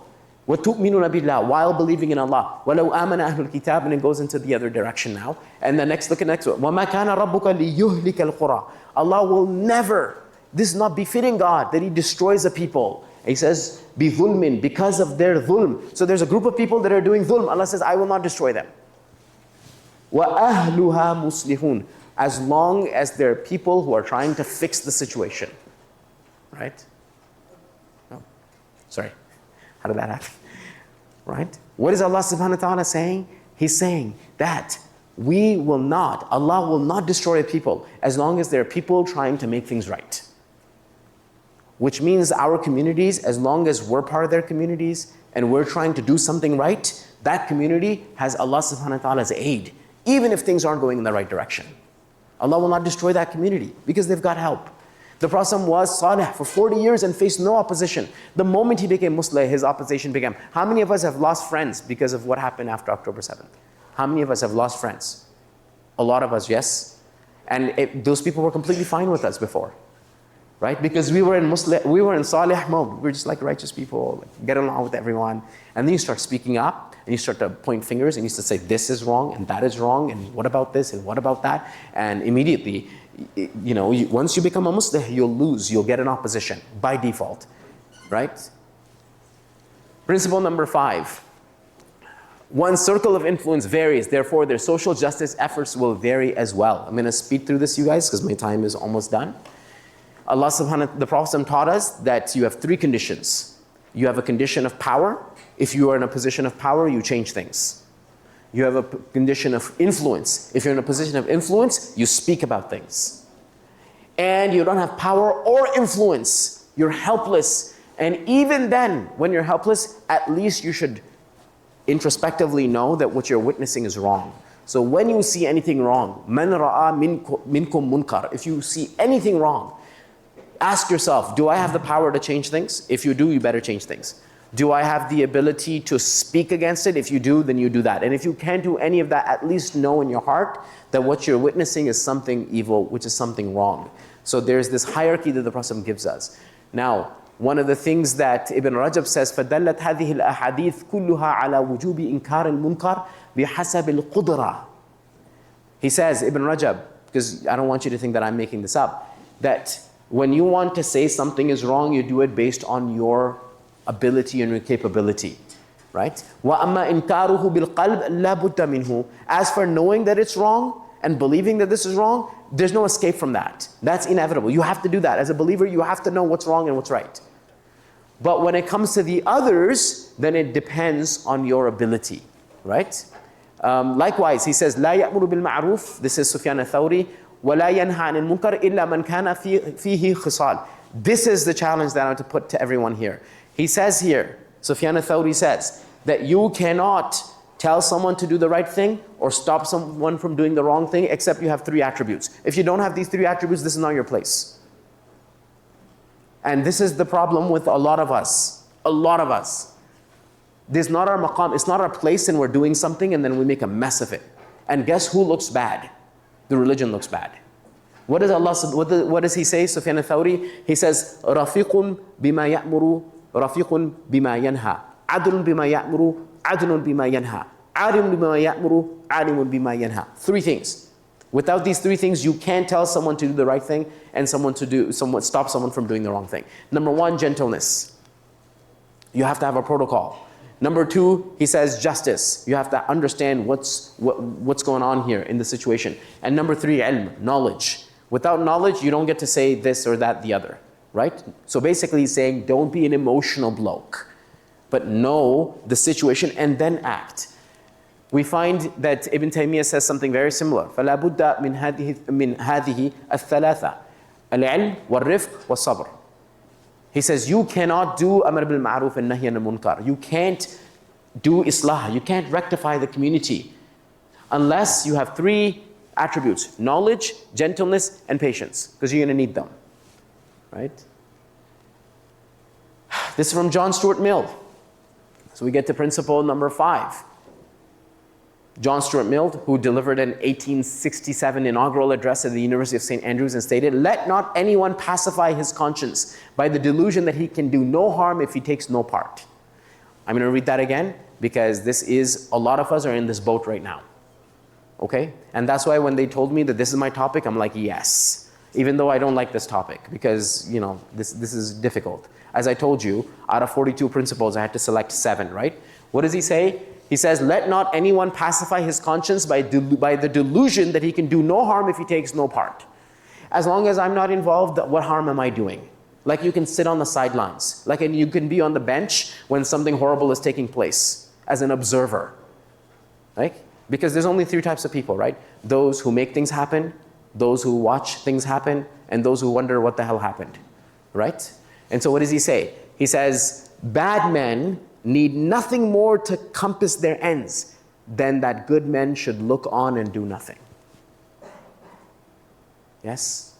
وَتُؤْمِنُونَ بِاللَّهِ, while believing in Allah. وَلَوْ آمَنَ أَهْلُ الْكِتَابِ, and it goes into the other direction now. And then next, look at next one. وَمَا كَانَ رَبُّكَ لِيُهْلِكَ الْقُرَى. Allah will never, this is not befitting God, that He destroys a people. He says, بِظُلْمٍ, because of their dhulm. So there's a group of people that are doing dhulm. Allah says, I will not destroy them. وَأَهْلُهَا مُصْلِحُونَ, as long as there are people who are trying to fix the situation. Right? Oh, sorry. How did that happen? Right? What is Allah subhanahu wa ta'ala saying? He's saying that Allah will not destroy a people as long as there are people trying to make things right. Which means our communities, as long as we're part of their communities and we're trying to do something right, that community has Allah subhanahu wa ta'ala's aid, even if things aren't going in the right direction. Allah will not destroy that community because they've got help. The Prophet was Salih for 40 years and faced no opposition. The moment he became Muslim, his opposition began. How many of us have lost friends because of what happened after October 7th? How many of us have lost friends? A lot of us, yes. And those people were completely fine with us before. Right? Because we were in Salih mode. We were just like righteous people, like get along with everyone. And then you start speaking up and you start to point fingers and you start to say this is wrong and that is wrong and what about this and what about that? And immediately, once you become a Muslim, you'll get an opposition by default, right? Principle number 5. One's circle of influence varies, therefore their social justice efforts will vary as well. I'm going to speed through this, you guys, because my time is almost done. The Prophet taught us that you have 3 conditions. You have a condition of power. If you are in a position of power, you change things. You have a condition of influence. If you're in a position of influence, you speak about things. And you don't have power or influence. You're helpless. And even then, when you're helpless, at least you should introspectively know that what you're witnessing is wrong. So when you see anything wrong, مَنْ رَأَى مِنْكُمْ مُنْكَرٍ, if you see anything wrong, ask yourself, do I have the power to change things? If you do, you better change things. Do I have the ability to speak against it? If you do, then you do that. And if you can't do any of that, at least know in your heart that what you're witnessing is something evil, which is something wrong. So there's this hierarchy that the Prophet gives us. Now, one of the things that Ibn Rajab says, فَدَلَّتْ هَذِهِ الْأَحَادِيث كُلُّهَا عَلَى وُجُوبِ إِنْكَارِ الْمُنْكَرِ بِحَسَبِ الْقُدْرَةِ. He says, Ibn Rajab, because I don't want you to think that I'm making this up, that when you want to say something is wrong, you do it based on your ability and your capability. Right? وَأَمَّا إِنْكَارُهُ بِالْقَلْبِ لَا بُدَّ مِنْهُ. As for knowing that it's wrong and believing that this is wrong, there's no escape from that. That's inevitable. You have to do that. As a believer, you have to know what's wrong and what's right. But when it comes to the others, then it depends on your ability. Right? Likewise, he says, لا يأمر بالمعروف. This is Sufyan al-Thawri. وَلَا يَنْهَى عَنِ الْمُنْكَرِ إِلَّا مَنْ كَانَ فِيهِ خِصَالٍ. This is the challenge that I want to put to everyone here. He says here, Sufyan al-Thawri says, that you cannot tell someone to do the right thing or stop someone from doing the wrong thing except you have 3 attributes. If you don't have these 3 attributes, this is not your place. And this is the problem with a lot of us. A lot of us. This is not our maqam. It's not our place, and we're doing something and then we make a mess of it. And guess who looks bad? The religion looks bad. What does Allah, what does he say, Sufyan al-Thawri? He says, رَفِيقٌ بِمَا يَأْمُرُ رَفِيقٌ بِمَا يَنْهَى عَدْلٌ بِمَا يَأْمُرُ عَدْلٌ بِمَا يَنْهَى عَالِمٌ بِمَا يَأْمُرُ عَالِمٌ بِمَا يَنْهَى. 3 things. Without these 3 things, you can't tell someone to do the right thing and stop someone from doing the wrong thing. Number 1, gentleness. You have to have a protocol. Number 2, he says justice. You have to understand what's going on here in the situation. And number 3, ilm, knowledge. Without knowledge, you don't get to say this or that, the other. Right? So basically he's saying, don't be an emotional bloke, but know the situation and then act. We find that Ibn Taymiyyah says something very similar. فَلَا بُدَّ مِنْ هَذِهِ الثَّلَاثَةِ الْعِلْمِ وَالرِّفْقِ وَالصَّبْرِ. He says, you cannot do amr bil ma'ruf and nahy anil munkar. You can't do islah. You can't rectify the community unless you have 3 attributes: knowledge, gentleness, and patience, because you're going to need them. Right? This is from John Stuart Mill. So we get to principle number 5. John Stuart Mill, who delivered an 1867 inaugural address at the University of St. Andrews and stated, "Let not anyone pacify his conscience by the delusion that he can do no harm if he takes no part." I'm going to read that again because a lot of us are in this boat right now. Okay? And that's why when they told me that this is my topic, I'm like, yes. Even though I don't like this topic because, this is difficult. As I told you, out of 42 principles, I had to select 7, right? What does he say? He says, let not anyone pacify his conscience by the delusion that he can do no harm if he takes no part. As long as I'm not involved, what harm am I doing? Like you can sit on the sidelines. And you can be on the bench when something horrible is taking place as an observer. Right? Because there's only 3 types of people, right? Those who make things happen, those who watch things happen, and those who wonder what the hell happened. Right? And so what does he say? He says, bad men need nothing more to compass their ends than that good men should look on and do nothing. Yes?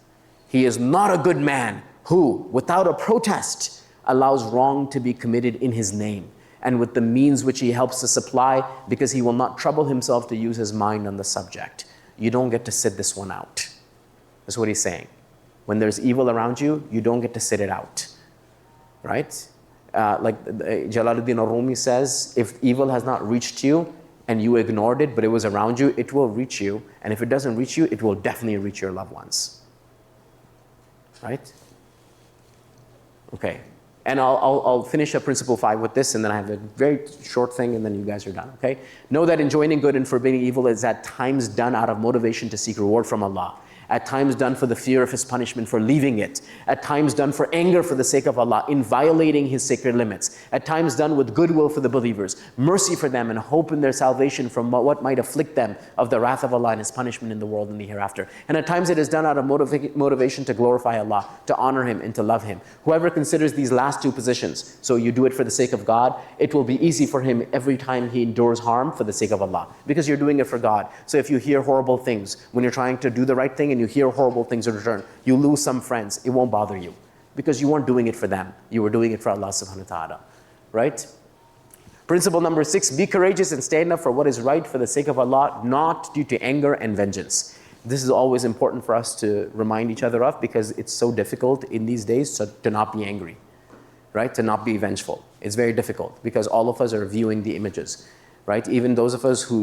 He is not a good man who, without a protest, allows wrong to be committed in his name and with the means which he helps to supply, because he will not trouble himself to use his mind on the subject. You don't get to sit this one out. That's what he's saying. When there's evil around you, you don't get to sit it out. Right? Like Jalaluddin al-Rumi says, if evil has not reached you and you ignored it, but it was around you, it will reach you. And if it doesn't reach you, it will definitely reach your loved ones. Right? Okay. And I'll finish up principle 5 with this, and then I have a very short thing, and then you guys are done, okay? Know that enjoining good and forbidding evil is at times done out of motivation to seek reward from Allah. At times done for the fear of His punishment for leaving it. At times done for anger for the sake of Allah, in violating His sacred limits. At times done with goodwill for the believers, mercy for them, and hope in their salvation from what might afflict them of the wrath of Allah and His punishment in the world and the hereafter. And at times it is done out of motivation to glorify Allah, to honor Him, and to love Him. Whoever considers these last 2 positions, so you do it for the sake of God, it will be easy for him every time he endures harm for the sake of Allah, because you're doing it for God. So if you hear horrible things when you're trying to do the right thing and you hear horrible things in return, you lose some friends, it won't bother you, because you weren't doing it for them, you were doing it for Allah subhanahu wa ta'ala. Right? Principle number 6, be courageous and stand up for what is right for the sake of Allah, not due to anger and vengeance. This is always important for us to remind each other of, because it's so difficult in these days to not be angry, right? To not be vengeful. It's very difficult because all of us are viewing the images, right? Even those of us who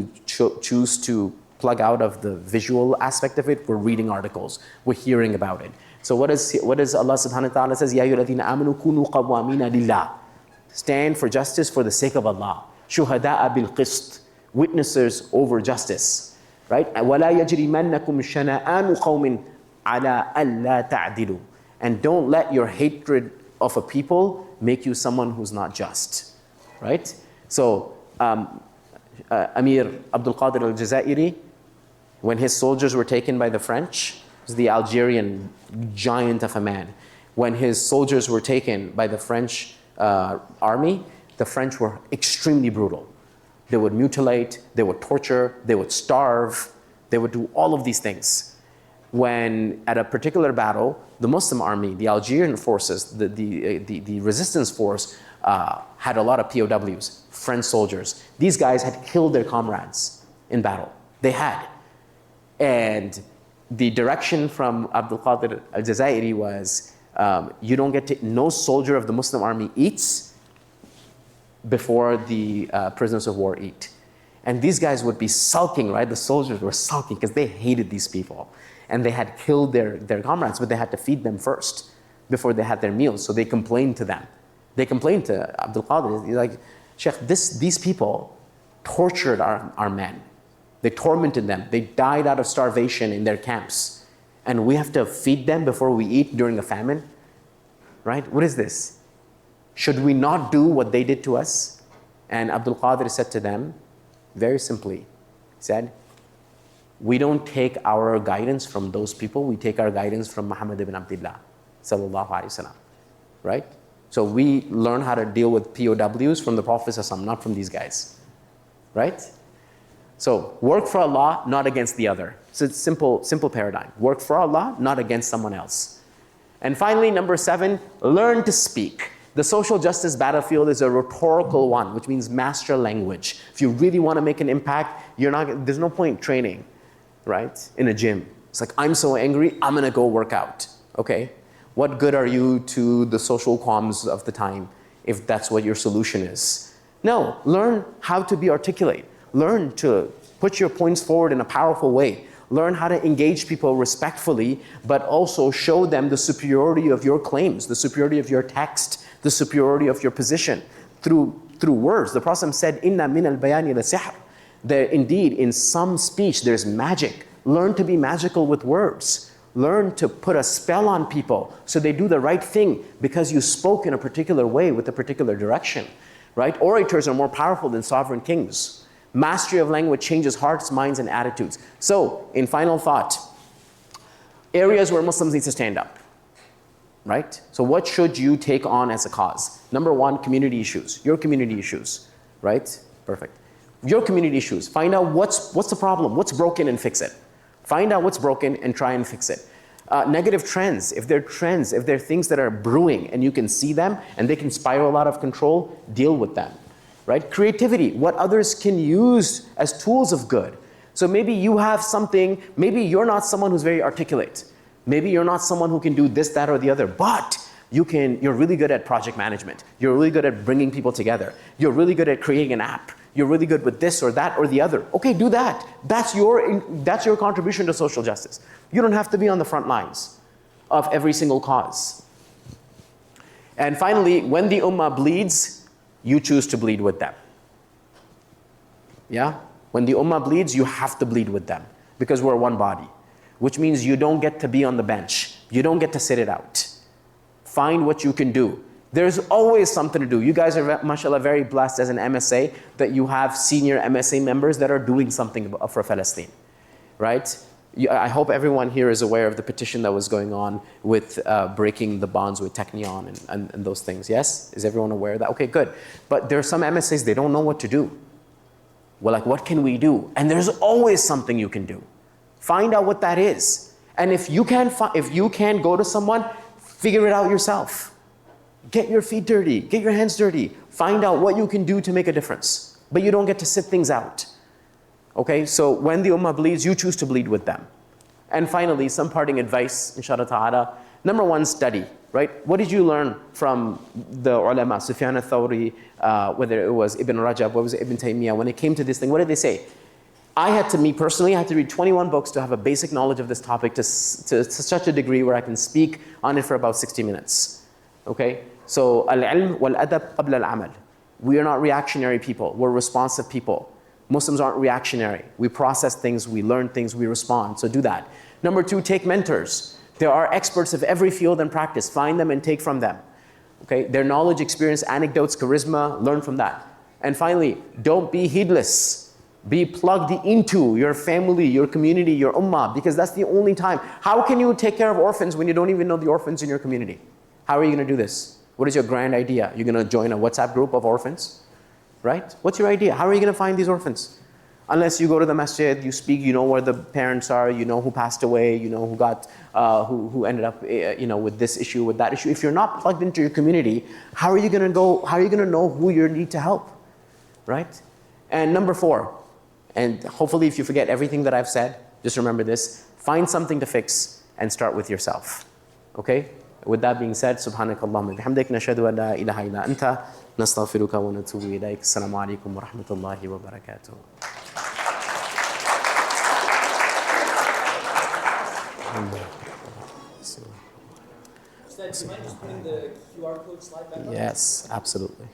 choose to plug out of the visual aspect of it, we're reading articles, we're hearing about it. So what does Allah subhanahu wa ta'ala says? Ya ayyuhalladhina amanu kunu qawwamina lillah. Stand for justice for the sake of Allah. Shuhada'a bil qist. Witnessers over justice. Right? وَلَا يَجْرِمَنَّكُمْ شَنَآنُ قَوْمٍ عَلَىٰ أَلَّا تَعْدِلُوا. And don't let your hatred of a people make you someone who's not just. Right? So, Amir Abdul Qadir al-Jazairi, when his soldiers were taken by the French, was the Algerian giant of a man. When his soldiers were taken by the French army, the French were extremely brutal. They would mutilate, they would torture, they would starve, they would do all of these things. When at a particular battle, the Muslim army, the Algerian forces, the resistance force had a lot of POWs, French soldiers. These guys had killed their comrades in battle. They had. And the direction from Abdul Qadir al-Jazairi was, you don't get to, no soldier of the Muslim army eats before the prisoners of war eat. And these guys would be sulking, right? The soldiers were sulking because they hated these people. And they had killed their comrades, but they had to feed them first before they had their meals. So they complained to them. They complained to Abdul Qadir. He's like, Sheikh, these people tortured our men. They tormented them. They died out of starvation in their camps. And we have to feed them before we eat during a famine? Right? What is this? Should we not do what they did to us? And Abdul Qadir said to them, very simply, he said, we don't take our guidance from those people, we take our guidance from Muhammad ibn Abdullah, sallallahu alaihi wasallam, right? So we learn how to deal with POWs from the Prophet sallallahu alaihi wasallam, not from these guys, right? So work for Allah, not against the other. So it's simple paradigm. Work for Allah, not against someone else. And finally, number 7, learn to speak. The social justice battlefield is a rhetorical one, which means master language. If you really want to make an impact, there's no point training, right, in a gym. It's like, I'm so angry, I'm going to go work out. Okay? What good are you to the social qualms of the time if that's what your solution is? No, learn how to be articulate. Learn to put your points forward in a powerful way. Learn how to engage people respectfully, but also show them the superiority of your claims, the superiority of your text, the superiority of your position through words. The Prophet said, "Inna min al-bayani la-sihr." There, indeed, in some speech, there's magic. Learn to be magical with words. Learn to put a spell on people so they do the right thing because you spoke in a particular way with a particular direction, right? Orators are more powerful than sovereign kings. Mastery of language changes hearts, minds, and attitudes. So, in final thought, areas where Muslims need to stand up, right? So what should you take on as a cause? Number 1, community issues. Your community issues, right? Perfect. Your community issues. Find out what's the problem, what's broken, and fix it. Find out what's broken and try and fix it. Negative trends, if there are things that are brewing and you can see them and they can spiral out of control, deal with them. Right? Creativity, what others can use as tools of good. So maybe you have something, maybe you're not someone who's very articulate. Maybe you're not someone who can do this, that, or the other, but you're really good at project management. You're really good at bringing people together. You're really good at creating an app. You're really good with this or that or the other. Okay, do that. That's your contribution to social justice. You don't have to be on the front lines of every single cause. And finally, when the ummah bleeds, you choose to bleed with them. Yeah? When the ummah bleeds, you have to bleed with them because we're one body, which means you don't get to be on the bench. You don't get to sit it out. Find what you can do. There's always something to do. You guys are, mashallah, very blessed as an MSA that you have senior MSA members that are doing something for Palestine, right? I hope everyone here is aware of the petition that was going on with breaking the bonds with Technion and those things. Yes? Is everyone aware of that? Okay, good. But there are some MSAs, they don't know what to do. Well, like, what can we do? And there's always something you can do. Find out what that is. And if you can't go to someone, figure it out yourself. Get your feet dirty. Get your hands dirty. Find out what you can do to make a difference. But you don't get to sit things out. Okay, so when the ummah bleeds, you choose to bleed with them. And finally, some parting advice, inshallah ta'ala. Number 1, study. right? What did you learn from the ulama, Sufyan al-Thawri, whether it was Ibn Rajab, what was it, Ibn Taymiyyah, when it came to this thing, what did they say? Me personally, I had to read 21 books to have a basic knowledge of this topic to such a degree where I can speak on it for about 60 minutes. Okay? So, al-ilm wal-adab qabla al-amal. We are not reactionary people, we're responsive people. Muslims aren't reactionary. We process things, we learn things, we respond. So do that. Number 2, take mentors. There are experts of every field and practice. Find them and take from them. Okay? Their knowledge, experience, anecdotes, charisma, learn from that. And finally, don't be heedless. Be plugged into your family, your community, your ummah, because that's the only time. How can you take care of orphans when you don't even know the orphans in your community? How are you going to do this? What is your grand idea? You're going to join a WhatsApp group of orphans? Right? What's your idea? How are you going to find these orphans? Unless you go to the masjid, you speak, you know where the parents are, you know who passed away, you know who got, who ended up, with this issue, with that issue. If you're not plugged into your community, how are you going to go? How are you going to know who you need to help? Right? And number 4, and hopefully if you forget everything that I've said, just remember this: find something to fix and start with yourself. Okay? With that being said, subhanakallahumma bihamdik, nashhadu an la ilaha illa anta, nastaghfiruka wa natubu ilayk. Assalamu alaikum wa rahmatullahi wa barakatuh. Ustadh, do you mind just putting the QR code slide back on? Yes, absolutely.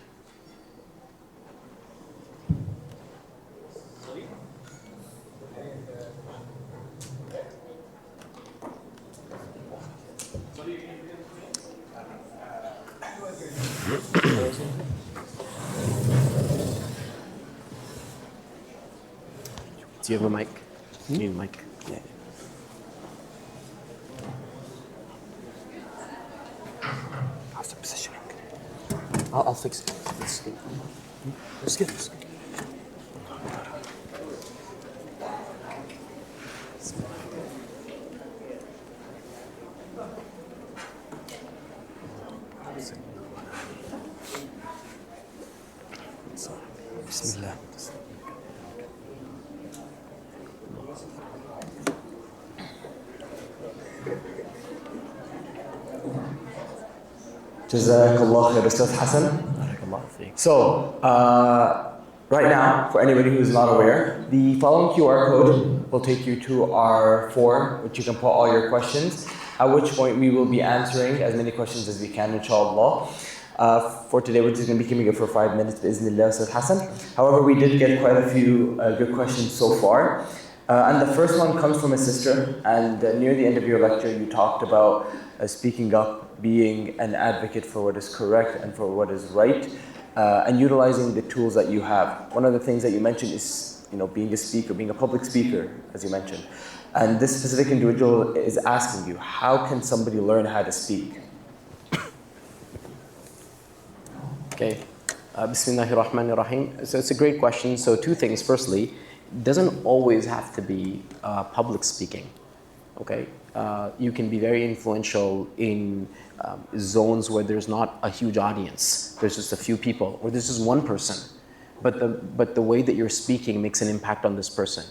Do you have a mic? You need a mic. Yeah. How's the positioning? I'll fix it. Let's get this. Bismillah. Jazakallah khair, Ustadh Hassan. So, right now, for anybody who is not aware, the following QR code will take you to our form, which you can put all your questions, at which point we will be answering as many questions as we can, inshallah. For today, we're just going to be keeping it for 5 minutes, bi'Iznillah, Ustadh Hassan. However, we did get quite a few good questions so far. And the first one comes from a sister, and near the end of your lecture, you talked about speaking up, being an advocate for what is correct and for what is right, and utilizing the tools that you have. One of the things that you mentioned is, being a speaker, being a public speaker, as you mentioned. And this specific individual is asking you, how can somebody learn how to speak? Okay. Bismillahir Rahmanir Rahim. So it's a great question. So 2 things. Firstly, it doesn't always have to be public speaking. Okay. You can be very influential in zones where there's not a huge audience. There's just a few people, or there's just one person. But the way that you're speaking makes an impact on this person,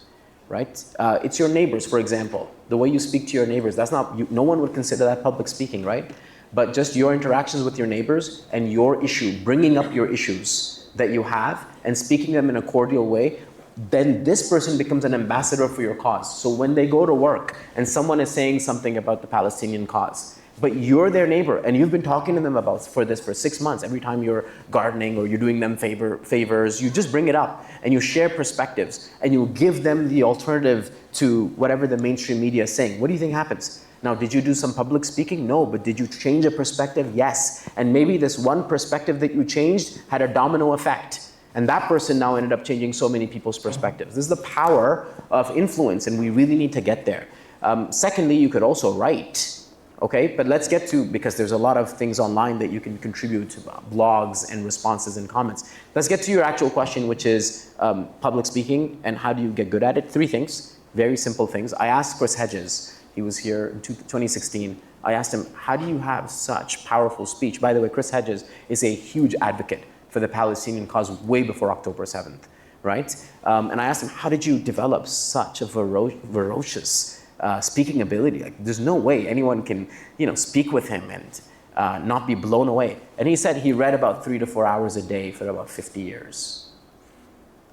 right? It's your neighbors, for example. The way you speak to your neighbors, that's not, no one would consider that public speaking, right? But just your interactions with your neighbors and your issue, bringing up your issues that you have and speaking them in a cordial way, then this person becomes an ambassador for your cause. So when they go to work and someone is saying something about the Palestinian cause, but you're their neighbor and you've been talking to them about this for 6 months, every time you're gardening or you're doing them favors, you just bring it up and you share perspectives and you give them the alternative to whatever the mainstream media is saying. What do you think happens? Now, did you do some public speaking? No, but did you change a perspective? Yes. And maybe this one perspective that you changed had a domino effect. And that person now ended up changing so many people's perspectives. This is the power of influence, and we really need to get there. Secondly, you could also write, okay? But let's get to, because there's a lot of things online that you can contribute to blogs and responses and comments. Let's get to your actual question, which is public speaking and how do you get good at it? 3 things, very simple things. I asked Chris Hedges, he was here in 2016. I asked him, how do you have such powerful speech? By the way, Chris Hedges is a huge advocate for the Palestinian cause way before October 7th, right? And I asked him, how did you develop such a ferocious speaking ability? Like, there's no way anyone can, speak with him not be blown away. And he said he read about 3 to 4 hours a day for about 50 years.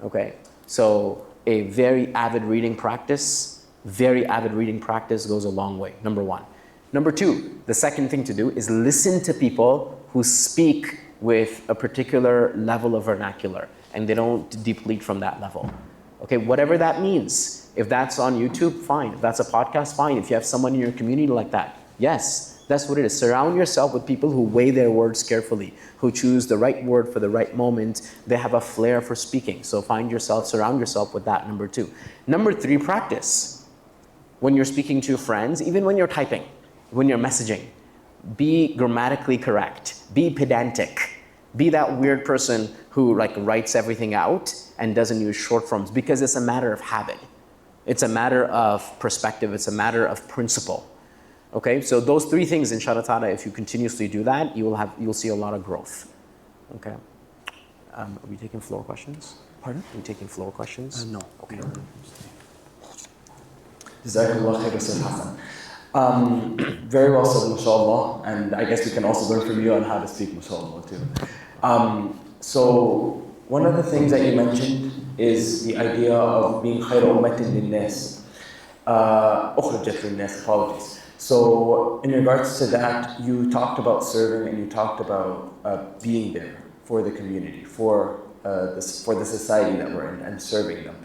Okay, so a very avid reading practice goes a long way, number one. Number two, the second thing to do is listen to people who speak with a particular level of vernacular and they don't deplete from that level. Okay, whatever that means. If that's on YouTube, fine. If that's a podcast, fine. If you have someone in your community like that, yes, that's what it is. Surround yourself with people who weigh their words carefully, who choose the right word for the right moment. They have a flair for speaking. So surround yourself with that, number two. Number three, practice. When you're speaking to your friends, even when you're typing, when you're messaging, be grammatically correct, be pedantic, be that weird person who like writes everything out and doesn't use short forms, because it's a matter of habit. It's a matter of perspective. It's a matter of principle. Okay, so those three things, inshallah ta'ala, if you continuously do that, you'll see a lot of growth. Okay. Are we taking floor questions? Pardon? Are we taking floor questions? No. Okay. Jazakallah khair, Ustadh Hassan. Very well said, mashallah, and I guess we can also learn from you on how to speak, mashallah, too. So, one of the things that you mentioned is the idea of being khayr ummatin linnas. Ukhrijat linnas, apologies. So, in regards to that, you talked about serving and you talked about being there for the community, for the society that we're in, and serving them.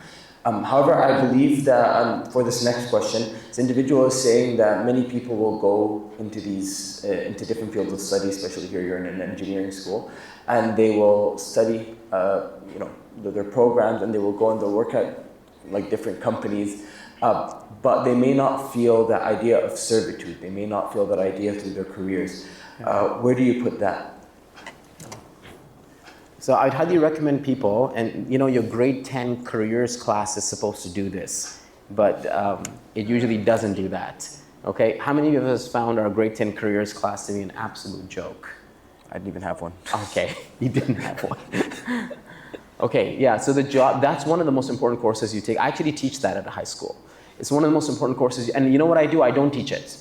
However, I believe that for this next question, this individual is saying that many people will go into into different fields of study, especially here you're in an engineering school, and they will study, their programs, and they will go and they'll work at like different companies, but they may not feel that idea of servitude. They may not feel that idea through their careers. Where do you put that? So I'd highly recommend people, and your grade 10 careers class is supposed to do this, but it usually doesn't do that. Okay, how many of us found our grade 10 careers class to be an absolute joke? I didn't even have one. Okay, you didn't have one. Okay, yeah, so that's one of the most important courses you take. I actually teach that at a high school. It's one of the most important courses, and you know what I do? I don't teach it.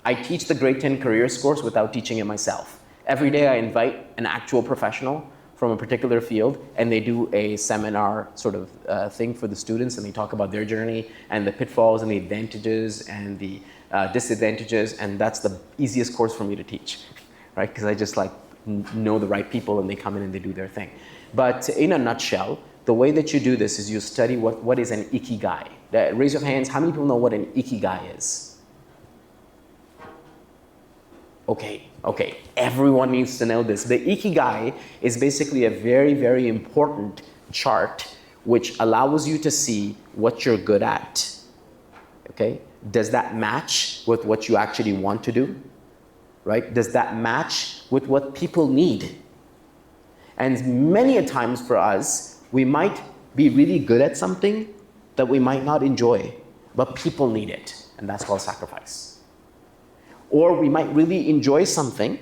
I teach the grade 10 careers course without teaching it myself. Every day I invite an actual professional from a particular field, and they do a seminar sort of thing for the students, and they talk about their journey and the pitfalls and the advantages and the disadvantages, and that's the easiest course for me to teach, right? Because I just know the right people, and they come in and they do their thing. But in a nutshell, the way that you do this is you study what is an ikigai. Raise your hands, how many people know what an ikigai is? Okay, everyone needs to know this. The ikigai is basically a very, very important chart which allows you to see what you're good at. Okay, does that match with what you actually want to do? Right? Does that match with what people need? And many a times for us, we might be really good at something that we might not enjoy, but people need it, and that's called sacrifice. Or we might really enjoy something,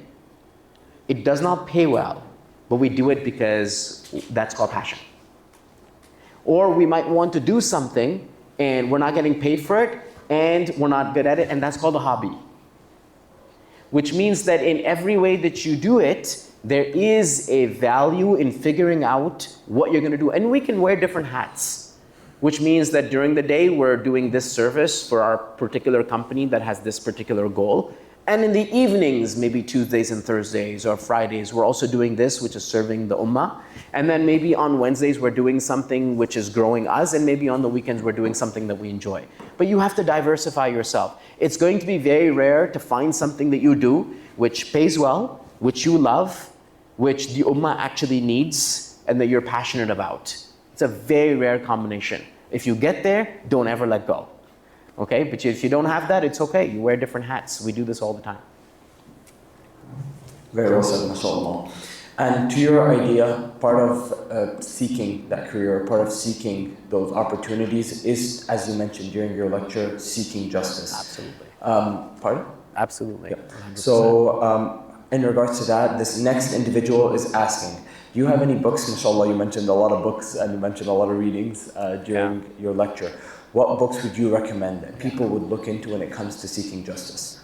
it does not pay well, but we do it because that's called passion. Or we might want to do something and we're not getting paid for it and we're not good at it, and that's called a hobby. Which means that in every way that you do it, there is a value in figuring out what you're gonna do. And we can wear different hats, which means that during the day, we're doing this service for our particular company that has this particular goal. And in the evenings, maybe Tuesdays and Thursdays or Fridays, we're also doing this, which is serving the ummah. And then maybe on Wednesdays, we're doing something which is growing us. And maybe on the weekends, we're doing something that we enjoy. But you have to diversify yourself. It's going to be very rare to find something that you do which pays well, which you love, which the ummah actually needs, and that you're passionate about. It's a very rare combination. If you get there, don't ever let go. Okay, but if you don't have that, it's okay. You wear different hats. We do this all the time. Very well said, mashallah. And to your idea, part of seeking that career, part of seeking those opportunities is, as you mentioned during your lecture, seeking justice. Absolutely. Pardon? Absolutely. Yeah. So, in regards to that, this next individual is asking, do you have any books? Mashallah, you mentioned a lot of books and you mentioned a lot of readings during your lecture. What books would you recommend that people would look into when it comes to seeking justice?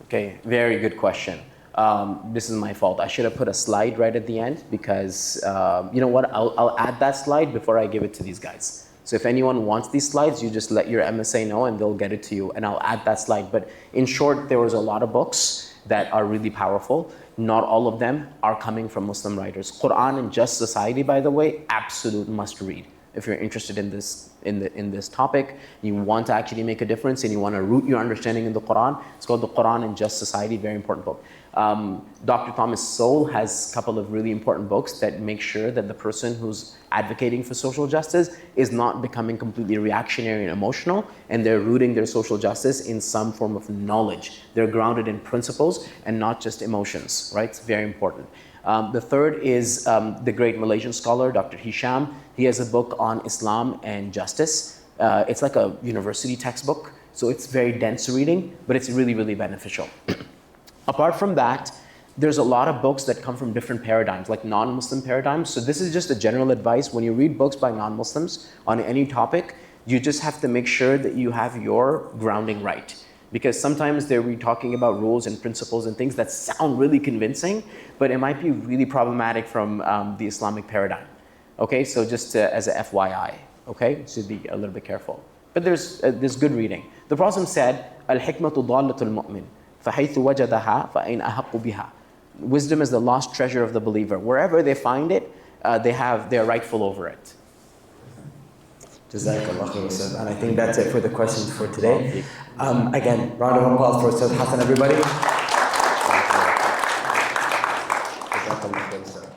Okay, very good question. This is my fault. I should have put a slide right at the end because, you know what, I'll add that slide before I give it to these guys. So if anyone wants these slides, you just let your MSA know and they'll get it to you, and I'll add that slide. But in short, there was a lot of books that are really powerful. Not all of them are coming from Muslim writers. Quran and Just Society, by the way, absolute must read. If you're interested in this topic, you want to actually make a difference and you want to root your understanding in the Quran, it's called The Quran and Just Society, very important book. Dr. Thomas Sowell has a couple of really important books that make sure that the person who's advocating for social justice is not becoming completely reactionary and emotional, and they're rooting their social justice in some form of knowledge. They're grounded in principles and not just emotions, right? It's very important. The third is the great Malaysian scholar, Dr. Hisham. He has a book on Islam and justice. It's like a university textbook, so it's very dense reading, but it's really, really beneficial. Apart from that, there's a lot of books that come from different paradigms, like non-Muslim paradigms. So this is just a general advice. When you read books by non-Muslims on any topic, you just have to make sure that you have your grounding right. Because sometimes they'll be talking about rules and principles and things that sound really convincing, but it might be really problematic from the Islamic paradigm. Okay, so just as a FYI, okay? So be a little bit careful. But there's good reading. The Prophet said, Al-hikmatu dalatul mu'min, فَحَيْثُ وَجَدَهَا فَأَيْنَ أَحَقُّ بِهَا. Wisdom is the lost treasure of the believer. Wherever they find it, they're rightful over it. Jazakallah khair, Ustadh. And I think that's it for the questions for today. Again, round of applause for Ustadh Hassan, everybody. Jazakallah khair, Ustadh.